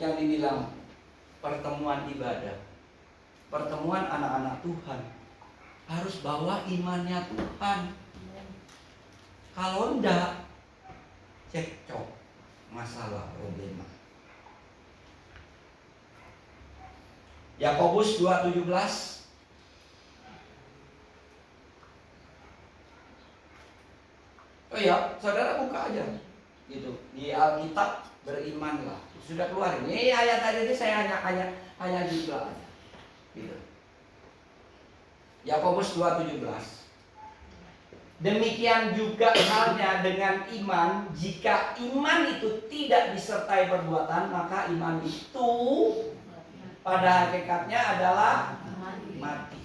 yang dibilang pertemuan ibadah. Pertemuan anak-anak Tuhan harus bawa imannya Tuhan. Kalau enggak, cekcok, masalah, problema. Yakobus 2:17. Oh iya, saudara buka aja gitu di Alkitab, berimanlah. Sudah keluar ini ayat tadi saya hanya juga aja. Gitu. Yakobus 2:17. Demikian juga halnya dengan iman. Jika iman itu tidak disertai perbuatan, maka iman itu pada hakikatnya adalah mati.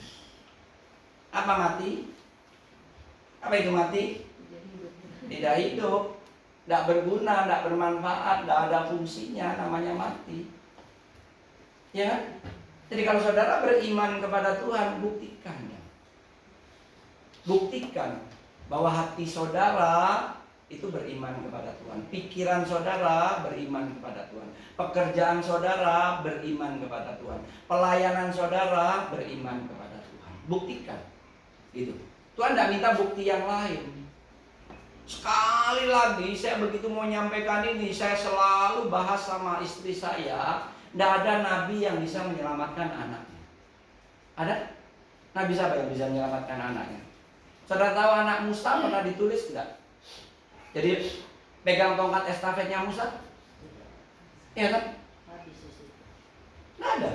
Apa mati? Apa itu mati? Tidak hidup, tidak berguna, tidak bermanfaat, tidak ada fungsinya, namanya mati. Ya, jadi kalau saudara beriman kepada Tuhan, buktikan ya. Buktikan bahwa hati saudara itu beriman kepada Tuhan. Pikiran saudara beriman kepada Tuhan. Pekerjaan saudara beriman kepada Tuhan. Pelayanan saudara beriman kepada Tuhan. Buktikan. Gitu. Tuhan tidak minta bukti yang lain. Sekali lagi saya begitu mau nyampaikan ini, saya selalu bahas sama istri saya, tidak ada nabi yang bisa menyelamatkan anaknya. Ada? Nabi siapa yang bisa menyelamatkan anaknya? Saudara tahu anak Musa pernah ditulis tidak? Jadi pegang tongkat estafetnya Musa? Iya kan? Nggak ada.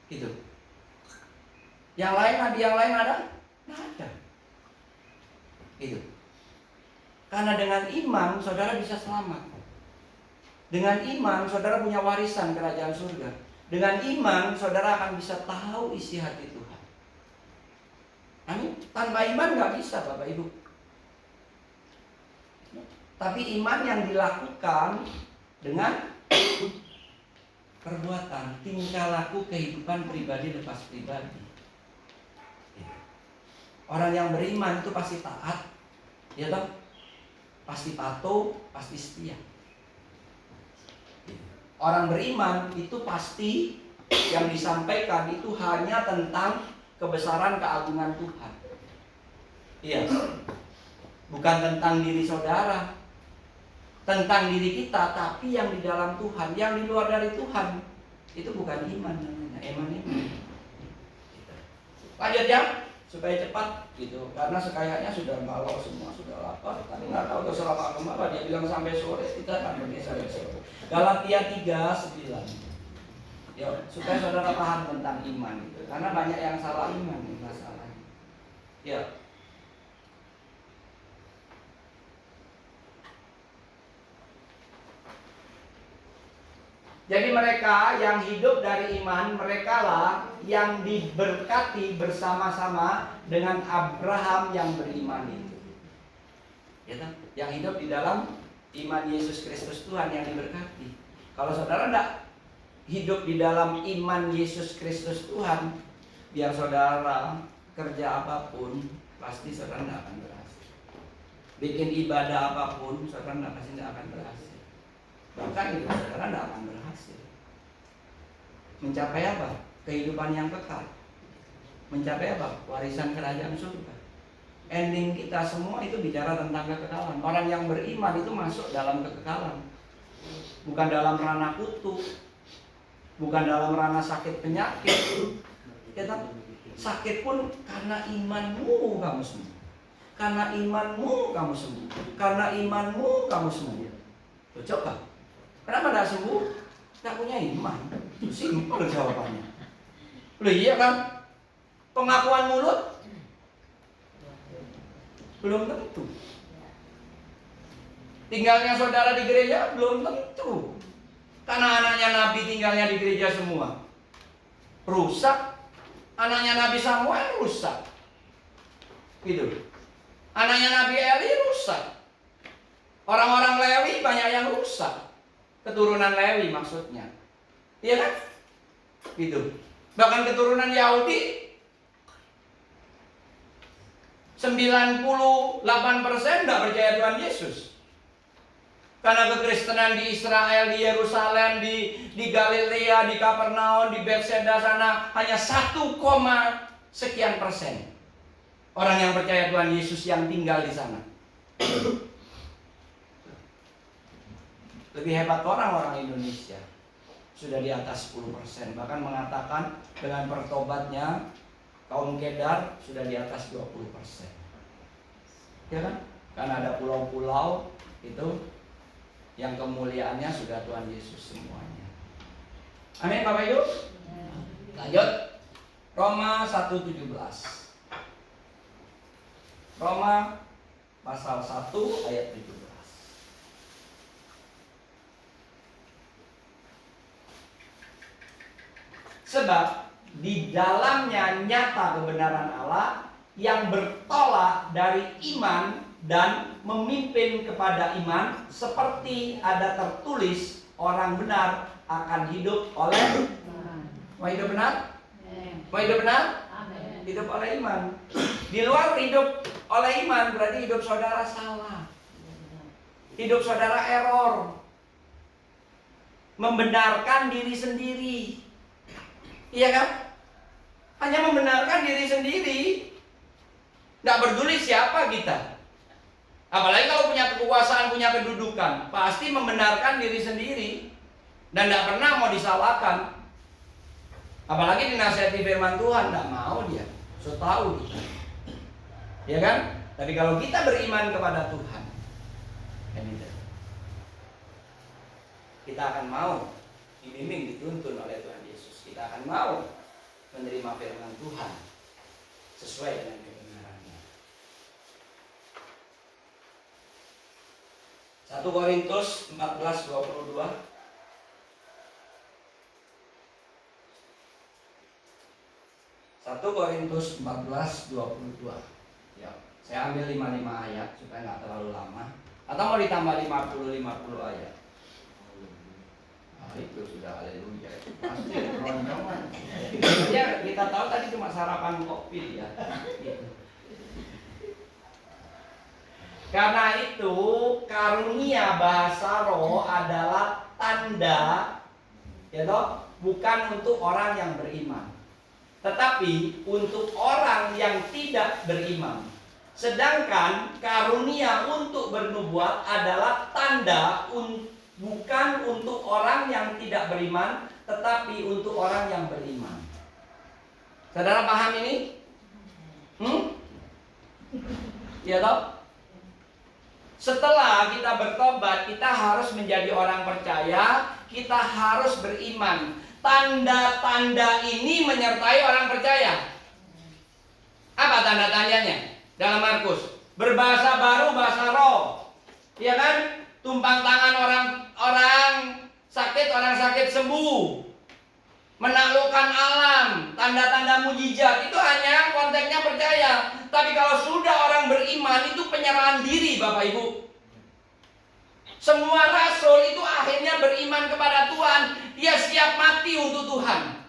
Gitu. Yang lain, nabi yang lain ada? Nggak ada. Gitu. Karena dengan iman saudara bisa selamat. Dengan iman saudara punya warisan kerajaan surga. Dengan iman saudara akan bisa tahu isi hati Tuhan. Amin. Tanpa iman nggak bisa Bapak Ibu. Tapi iman yang dilakukan dengan perbuatan, tingkah laku kehidupan pribadi lepas pribadi. Orang yang beriman itu pasti taat, ya toh? Pasti patuh, pasti setia. Orang beriman itu pasti yang disampaikan itu hanya tentang kebesaran keagungan Tuhan. Iya. Bukan tentang diri saudara, tentang diri kita, tapi yang di dalam Tuhan, yang di luar dari Tuhan itu bukan iman namanya, iman. Lanjut ya, supaya cepat gitu, karena sekayaknya sudah malam semua, sudah lapar. Tapi nggak tahu terserah Pak Gembala, dia bilang sampai sore, kita akan bergeser besok. Galatia 3:9. Ya, supaya saudara paham tentang iman gitu. Karena banyak yang salah iman masalahnya. Ya. Jadi mereka yang hidup dari iman, mereka lah yang diberkati bersama-sama dengan Abraham yang beriman itu. Ya, yang hidup di dalam iman Yesus Kristus Tuhan yang diberkati. Kalau saudara tidak hidup di dalam iman Yesus Kristus Tuhan, biar saudara kerja apapun, pasti saudara tidak akan berhasil. Bikin ibadah apapun, saudara pasti tidak akan berhasil. Bahkan itu saudara tidak akan berhasil. Mencapai apa? Kehidupan yang kekal. Mencapai apa? Warisan kerajaan surga. Ending kita semua itu bicara tentang kekekalan. Orang yang beriman itu masuk dalam kekekalan. Bukan dalam ranah kutuk, bukan dalam ranah sakit penyakit. Kita sakit pun karena imanmu kamu sembuh. Karena imanmu kamu sembuh. Karena imanmu kamu sembuh. Coba. Kenapa tidak sembuh? Tidak punya iman. Simpel jawabannya. Loh iya kan? Pengakuan mulut belum tentu. Tinggalnya saudara di gereja belum tentu. Karena anaknya Nabi tinggalnya di gereja semua. Rusak. Anaknya Nabi Samuel rusak. Gitu. Anaknya Nabi Eli rusak. Orang-orang Lewi banyak yang rusak. Keturunan Lewi maksudnya. Iya kan? Gitu. Bahkan keturunan Yahudi 98% tidak percaya Tuhan Yesus. Karena kekristenan di Israel, di Yerusalem, di Galilea, di Kapernaum, di Bethsaida sana hanya 1, sekian % orang yang percaya Tuhan Yesus yang tinggal di sana. Lebih hebat orang-orang Indonesia, sudah di atas 10%. Bahkan mengatakan dengan bertobatnya kaum Kedar sudah di atas 20%. Ya kan? Karena ada pulau-pulau itu yang kemuliaannya sudah Tuhan Yesus semuanya. Amin Bapak Ibu. Lanjut. Roma 1:17. Roma pasal 1 ayat 17. Sebab di dalamnya nyata kebenaran Allah yang bertolak dari iman dan memimpin kepada iman, seperti ada tertulis, orang benar akan hidup oleh mau hidup benar? Mau hidup benar? Hidup oleh iman. Di luar hidup oleh iman berarti hidup saudara salah. Hidup saudara error. Membenarkan diri sendiri. Iya kan? Hanya membenarkan diri sendiri. Tidak peduli siapa kita. Apalagi kalau punya kekuasaan, punya kedudukan, pasti membenarkan diri sendiri dan tidak pernah mau disalahkan. Apalagi dinasihati firman Tuhan, tidak mau dia, so tahu dia. Ya kan? Tapi kalau kita beriman kepada Tuhan, kita akan mau dibimbing, dituntun oleh Tuhan Yesus. Kita akan mau menerima firman Tuhan sesuai dengan kebenarannya. 1 Korintus 14:22. 1 Korintus 14:22. Ya, saya ambil 55 ayat supaya nggak terlalu lama. Atau mau ditambah 50 ayat. Nah, itu sudah haleluya. Pasti roncongan. Ya, kita tahu tadi cuma sarapan kopi ya. Gitu. Karena itu karunia bahasa roh adalah tanda, ya toh, bukan untuk orang yang beriman, tetapi untuk orang yang tidak beriman. Sedangkan karunia untuk bernubuat adalah tanda bukan untuk orang yang tidak beriman, tetapi untuk orang yang beriman. Saudara paham ini? Ya toh? Setelah kita bertobat, kita harus menjadi orang percaya, kita harus beriman. Tanda-tanda ini menyertai orang percaya. Apa tanda-tandanya? Dalam Markus, berbahasa baru, bahasa roh. Ya kan? Tumpang tangan orang sakit sembuh. Menaklukkan alam, tanda-tanda mujizat, itu hanya konteksnya percaya. Tapi kalau sudah orang beriman, itu penyerahan diri, Bapak Ibu. Semua rasul itu akhirnya beriman kepada Tuhan. Dia siap mati untuk Tuhan.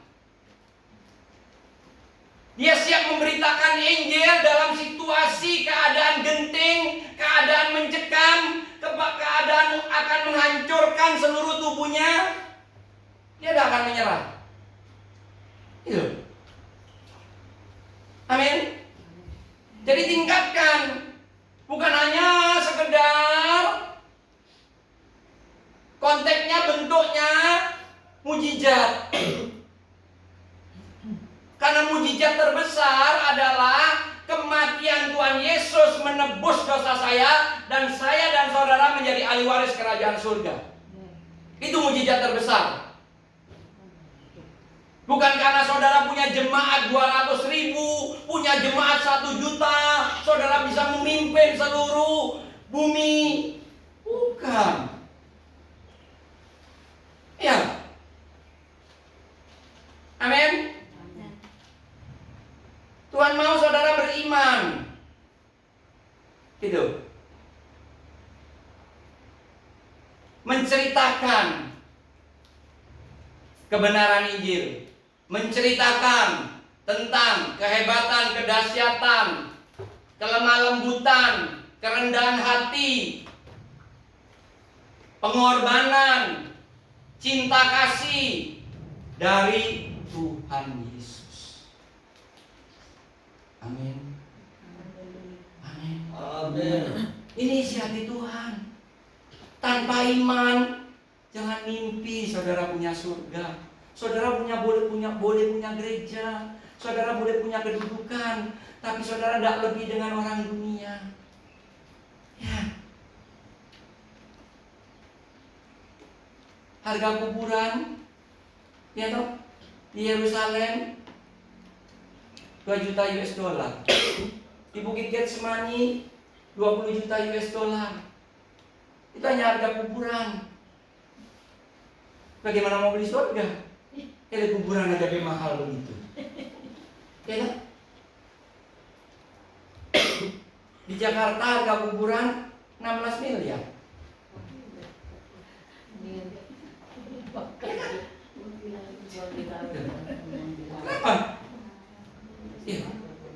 Dia siap memberitakan Injil dalam situasi keadaan genting, keadaan mencekam, keadaan akan menghancurkan seluruh tubuhnya. Dia tidak akan menyerah. Itu. Amin. Jadi tingkatkan, bukan hanya sekedar konteksnya, bentuknya mujizat. Karena mujizat terbesar adalah kematian Tuhan Yesus menebus dosa saya dan saudara menjadi ahli waris kerajaan surga. Itu mujizat terbesar. Bukan karena saudara punya jemaat 200.000, punya jemaat 1 juta, saudara bisa memimpin seluruh bumi. Bukan. Ya, menceritakan kebenaran Injil, menceritakan tentang kehebatan, kedahsyatan, kelemah lembutan, kerendahan hati, pengorbanan, cinta kasih dari Tuhan Yesus. Amin. Amin. Amin. Ini isi hati Tuhan. Tanpa iman, jangan mimpi saudara punya surga. Saudara boleh punya gereja. Saudara boleh punya kedudukan, tapi saudara tidak lebih dengan orang dunia. Ya. Harga kuburan, ya toh, di Yerusalem 2 juta US dollar. Di Bukit Getsemani 20 juta US dollar. Itu hanya harga kuburan. Bagaimana mau beli surga? Kuburan aja lebih mahal begitu. Ya kan? Di Jakarta harga kuburan 16 miliar. Kenapa? Ya.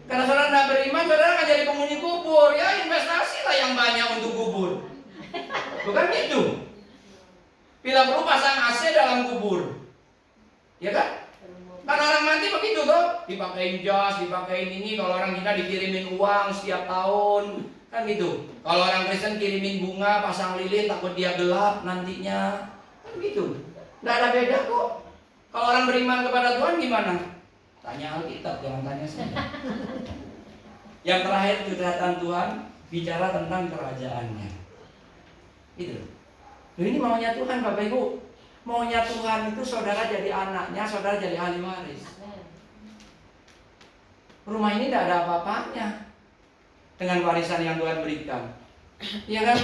Karena saudara tidak beriman, saudara nggak jadi penghuni kubur. Ya investasilah yang banyak untuk kubur. Bukan gitu. Bila perlu pasang AC dalam kubur. Ya kan? Kan orang mati begitu tuh, dipakein jas, dipakein ini. Kalau orang Cina dikirimin uang setiap tahun, kan gitu. Kalau orang Kristen kirimin bunga, pasang lilin, takut dia gelap nantinya, kan gitu. Nggak ada beda kok. Kalau orang beriman kepada Tuhan gimana? Tanya Alkitab, jangan tanya saya. Yang terakhir curhatan Tuhan bicara tentang kerajaannya. Gitu. Ini maunya Tuhan, Bapak Ibu. Maunya Tuhan itu saudara jadi anaknya, saudara jadi ahli waris. Rumah ini tidak ada apa-apanya dengan warisan yang Tuhan berikan. Iya kan?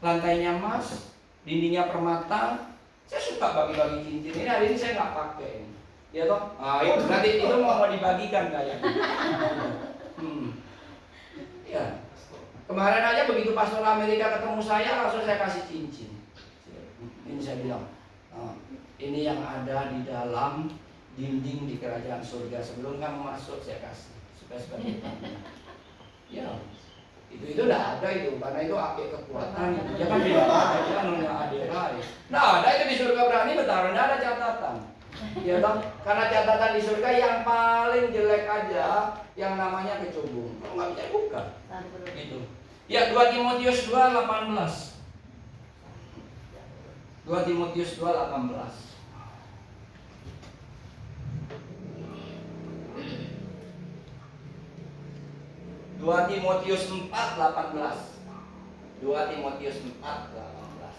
Lantainya emas, dindingnya permata. Saya suka bagi-bagi cincin. Ini hari ini saya nggak pakai. Ya toh? Itu nanti itu mau dibagikan kayaknya. Ya. Kemarin aja begitu pastor Amerika ketemu saya, langsung saya kasih cincin. Ini saya bilang, ini yang ada di dalam dinding di kerajaan surga. Sebelum kamu masuk saya kasih supaya sebagai tanda. Ya, itu udah ada itu, karena itu api kekuatan itu. Ya kan tidak ada, dia nanya aderai. Nah ada itu di surga berani bertaruh, tidak ada catatan. Ya kan? Karena catatan di surga yang paling jelek aja, yang namanya kecubung. Kamu nggak bisa buka. Gitu. Ya 2 Timotius 2:18. 2 Timotius 2:18. 2 Timotius 4:18. 2 Timotius 4:18.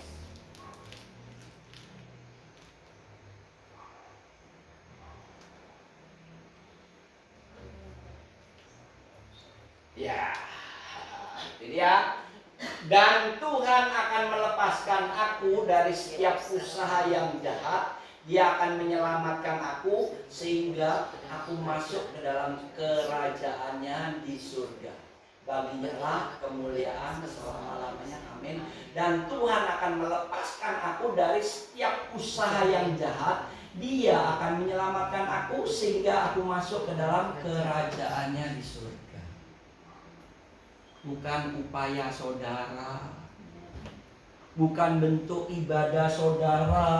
Ya. Jadi ya, dan Tuhan akan melepaskan aku dari setiap usaha yang jahat. Dia akan menyelamatkan aku sehingga aku masuk ke dalam kerajaannya di surga. Baginya lah kemuliaan selama-lamanya. Amin. Dan Tuhan akan melepaskan aku dari setiap usaha yang jahat. Dia akan menyelamatkan aku sehingga aku masuk ke dalam kerajaannya di surga. Bukan upaya saudara, bukan bentuk ibadah saudara,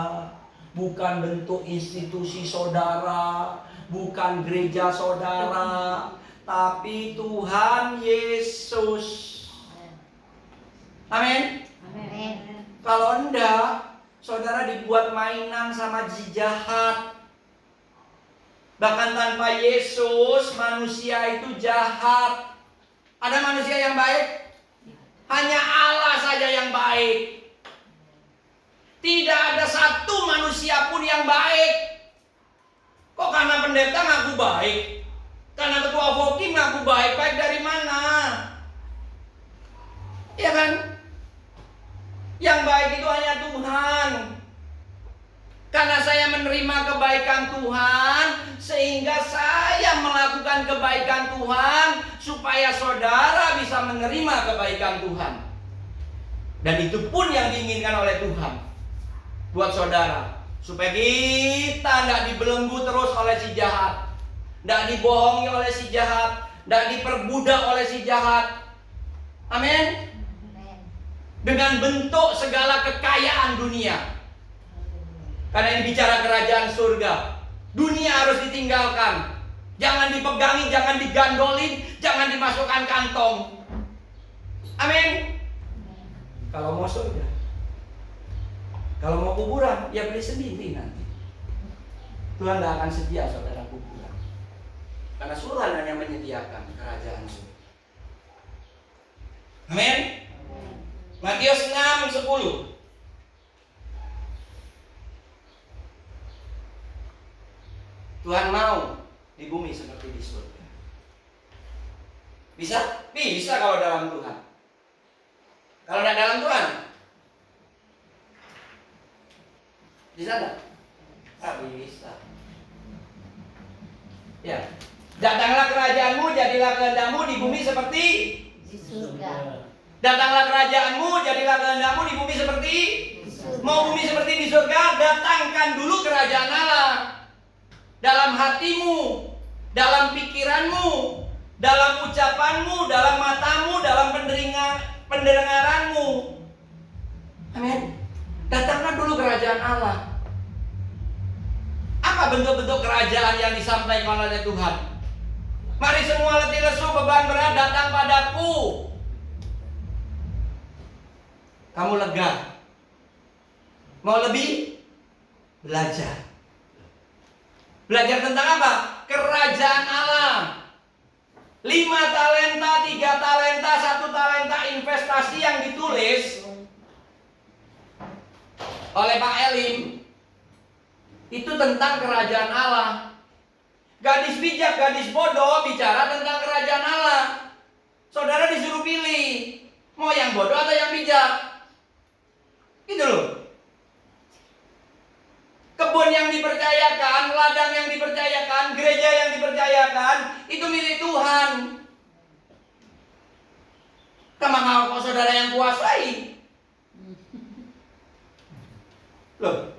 bukan bentuk institusi saudara, bukan gereja saudara, tapi Tuhan Yesus. Amin. Kalau enggak, saudara dibuat mainan sama ji jahat. Bahkan tanpa Yesus, manusia itu jahat. Ada manusia yang baik? Hanya Allah saja yang baik. Tidak ada satu manusia pun yang baik. Kok karena pendeta ngaku baik? Karena ketua Vokim ngaku baik? Baik dari mana? Ya kan? Yang baik itu hanya Tuhan. Karena saya menerima kebaikan Tuhan, sehingga saya melakukan kebaikan Tuhan, supaya saudara bisa menerima kebaikan Tuhan. Dan itu pun yang diinginkan oleh Tuhan buat saudara, supaya kita nggak dibelenggu terus oleh si jahat, nggak dibohongi oleh si jahat, nggak diperbudak oleh si jahat. Amin. Dengan bentuk segala kekayaan dunia. Karena ini bicara kerajaan surga. Dunia harus ditinggalkan. Jangan dipegangi, jangan digandolin, jangan dimasukkan kantong. Amin. Kalau mau surga, kalau mau kuburan, ya beli sendiri nanti. Tuhan tidak akan sedia saudara kuburan. Karena Tuhan hanya menyediakan kerajaan surga. Amin. Matius 6:10. Tuhan mau di bumi seperti di surga. Bisa? Bisa kalau dalam Tuhan. Kalau tidak dalam Tuhan, bisa tidak? Tak bisa. Ya, datanglah kerajaanmu, jadilah kehendakmu di bumi seperti Di surga. Datanglah kerajaanmu, jadilah kehendakmu di bumi seperti Mau bumi seperti di surga, datangkan dulu kerajaan Allah dalam hatimu, dalam pikiranmu, dalam ucapanmu, dalam matamu, dalam pendengaranmu. Amin. Datangkan dulu kerajaan Allah. Apa bentuk-bentuk kerajaan yang disampaikan oleh Tuhan? Mari semua letih lesu beban berat datang padaku. Kamu lega? Mau lebih? Belajar. Belajar tentang apa? Kerajaan Allah. 5 talenta, 3 talenta, 1 talenta investasi yang ditulis oleh Pak Elim itu tentang kerajaan Allah. Gadis bijak, gadis bodoh bicara tentang kerajaan Allah. Saudara disuruh pilih, mau yang bodoh atau yang bijak. Gitu loh. Kebun yang dipercayakan, ladang yang dipercayakan, gereja yang dipercayakan, itu milik Tuhan. Kemana kok saudara yang kuasai? Loh,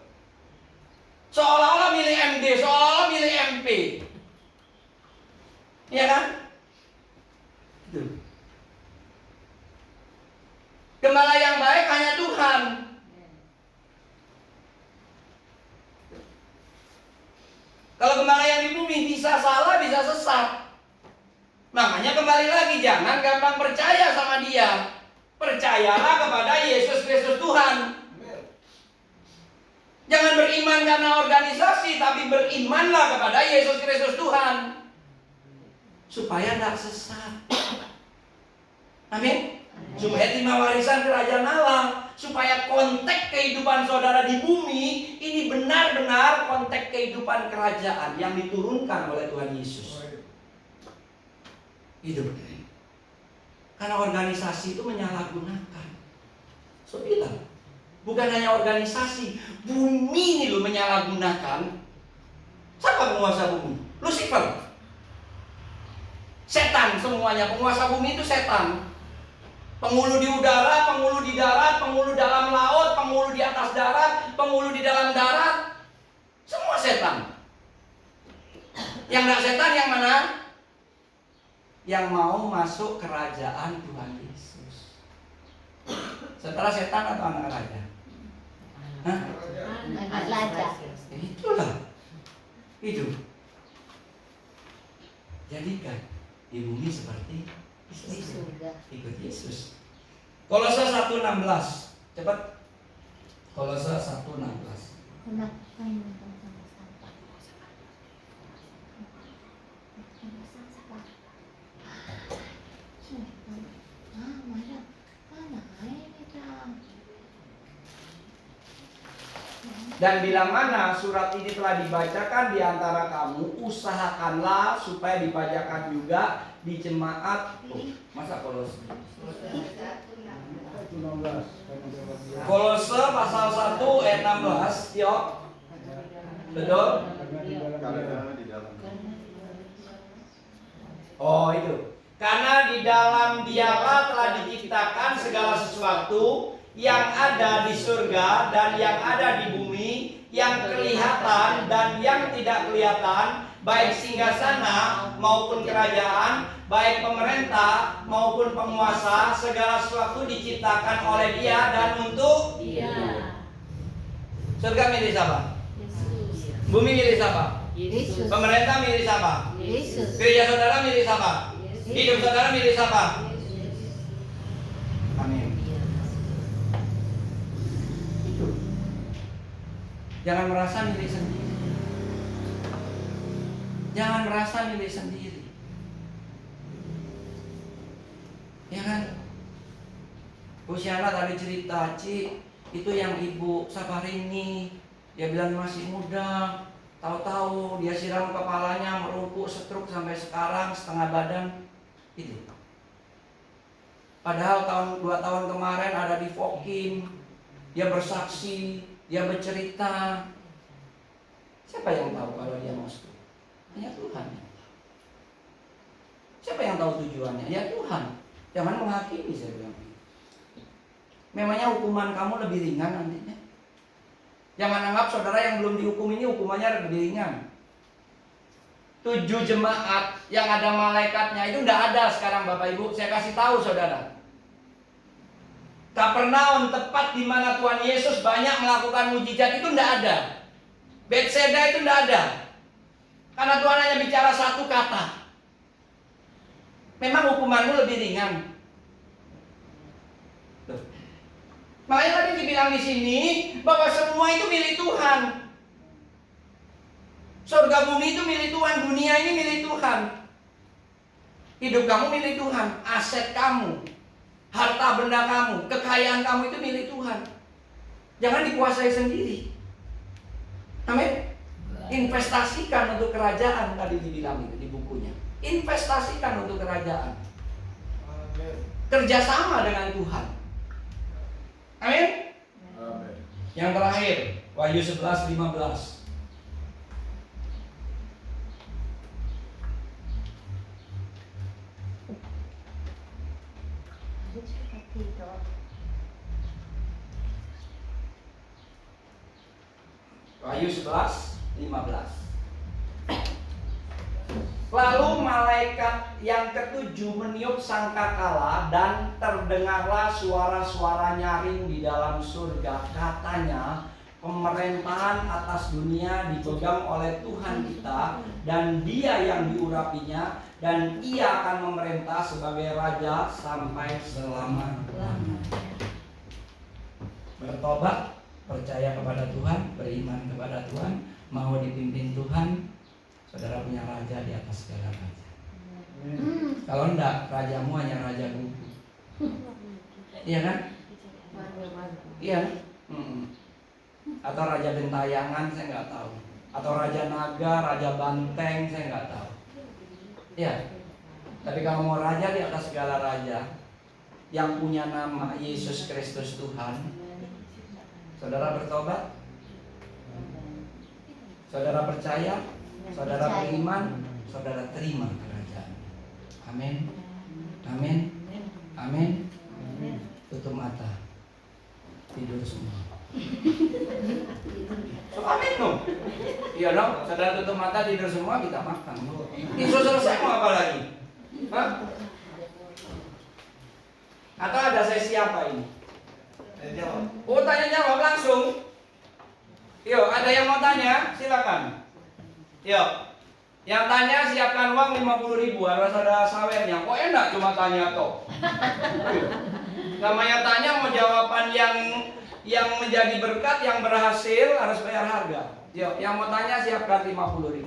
seolah-olah milik MD, seolah-olah milik MP. Iya kan? Gitu. Gembala yang baik hanya Tuhan. Kalau gembala yang di bumi bisa salah, bisa sesat. Makanya kembali lagi, jangan gampang percaya sama dia. Percayalah kepada Yesus Kristus Tuhan. Jangan beriman karena organisasi, tapi berimanlah kepada Yesus Kristus Tuhan. Supaya tidak sesat. Amin. Supaya terima warisan kerajaan Allah. Supaya konteks kehidupan saudara di bumi ini benar-benar konteks kehidupan kerajaan yang diturunkan oleh Tuhan Yesus. Itu. Karena organisasi itu menyalahgunakan. So bilang, bukan hanya organisasi, bumi ini loh menyalahgunakan. Siapa penguasa bumi? Lucifer. Setan semuanya, penguasa bumi itu setan. Penghulu di udara, penghulu di darat, penghulu dalam laut, penghulu di atas darat, penghulu di dalam darat. Semua setan. Yang enggak setan yang mana? Yang mau masuk kerajaan Tuhan Yesus. Setelah setan atau anak raja? Hah? Anak raja. Itulah. Itu. Jadikan di bumi seperti Di surga. ikut Yesus. Kolose 1:16. Cepat. Kolose 1:16. Kenapa ini sama sampah? Dan bila mana surat ini telah dibacakan di antara kamu, usahakanlah supaya dibacakan juga di jemaat. Masa Kolose? Kolose pasal 1 ayat 16, yuk. Betul? Karena di dalam. Oh itu. Karena di dalam dialah telah diciptakan segala sesuatu yang ada di surga dan yang ada di bumi, yang kelihatan dan yang tidak kelihatan, baik singgasana maupun kerajaan, baik pemerintah maupun penguasa, segala sesuatu diciptakan oleh Dia dan untuk Dia. surga milik siapa? Yesus. Bumi milik siapa? Yesus. Pemerintah milik siapa? Yesus. Gereja saudara milik siapa? Hidup saudara milik siapa? Amin. Itu. Jangan merasa milik sendiri. Jangan merasa milik sendiri. Ya kan? Usiana tadi cerita, Ci, itu yang Ibu Saparini, dia bilang masih muda, tahu-tahu dia siram kepalanya, merungkuk, stroke sampai sekarang setengah badan. Itu. Padahal 2 tahun kemarin ada di Fokin, dia bersaksi, dia bercerita. Siapa yang tahu kalau dia mau stroke? Hanya Tuhan. Siapa yang tahu tujuannya? Ya Tuhan. Jangan menghakimi, saya bilang. Memangnya hukuman kamu lebih ringan nantinya. Jangan anggap saudara yang belum dihukum ini hukumannya lebih ringan. 7 jemaat yang ada malaikatnya itu tidak ada sekarang Bapak Ibu. Saya kasih tahu saudara. Kapernaum, tempat di mana Tuhan Yesus banyak melakukan mujizat, itu tidak ada. Bethsaida itu tidak ada. Karena Tuhan hanya bicara satu kata. Memang hukumanmu lebih ringan. Tuh. Makanya tadi dibilang di sini bahwa semua itu milik Tuhan. Surga bumi itu milik Tuhan, dunia ini milik Tuhan. Hidup kamu milik Tuhan, aset kamu, harta benda kamu, kekayaan kamu itu milik Tuhan. Jangan dikuasai sendiri. Amin. Investasikan untuk kerajaan, tadi dibilang itu di bukunya. Investasikan untuk kerajaan. Kerjasama dengan Tuhan. Amin. Amin. Yang terakhir, Wahyu 11:15. Wahyu 11:15. Lalu malaikat yang ketujuh meniup sangkakala dan terdengarlah suara-suara nyaring di dalam surga. Katanya, pemerintahan atas dunia dipegang oleh Tuhan kita dan Dia yang diurapinya, dan Ia akan memerintah sebagai Raja sampai selama-lamanya. Bertobat, percaya kepada Tuhan, beriman kepada Tuhan, mau dipimpin Tuhan. Saudara punya raja di atas segala raja. Kalau enggak, rajamu hanya raja buku. Iya kan? Iya. Atau raja bentayangan, saya nggak tahu. Atau raja naga, raja banteng, saya nggak tahu. Iya. Tapi kalau mau raja di atas segala raja, yang punya nama Yesus Kristus Tuhan, saudara bertobat, saudara percaya, saudara beriman, saudara terima kerajaan. Amin. Amin. Amin. Tutup mata. Tidur semua. So, amin dong. Iya dong. Saudara tutup mata, tidur semua, kita makan. Itu selesai mau apa lagi? Hah? Atau ada sesi apa ini? Oh, tanya jawab langsung. Yuk, ada yang mau tanya? Silakan. Yuk, yang tanya siapkan uang 50.000. Harus ada sawernya. Kok enak cuma tanya toh? Namanya tanya mau jawaban yang menjadi berkat, yang berhasil, harus bayar harga. Yuk, yang mau tanya siapkan 50.000.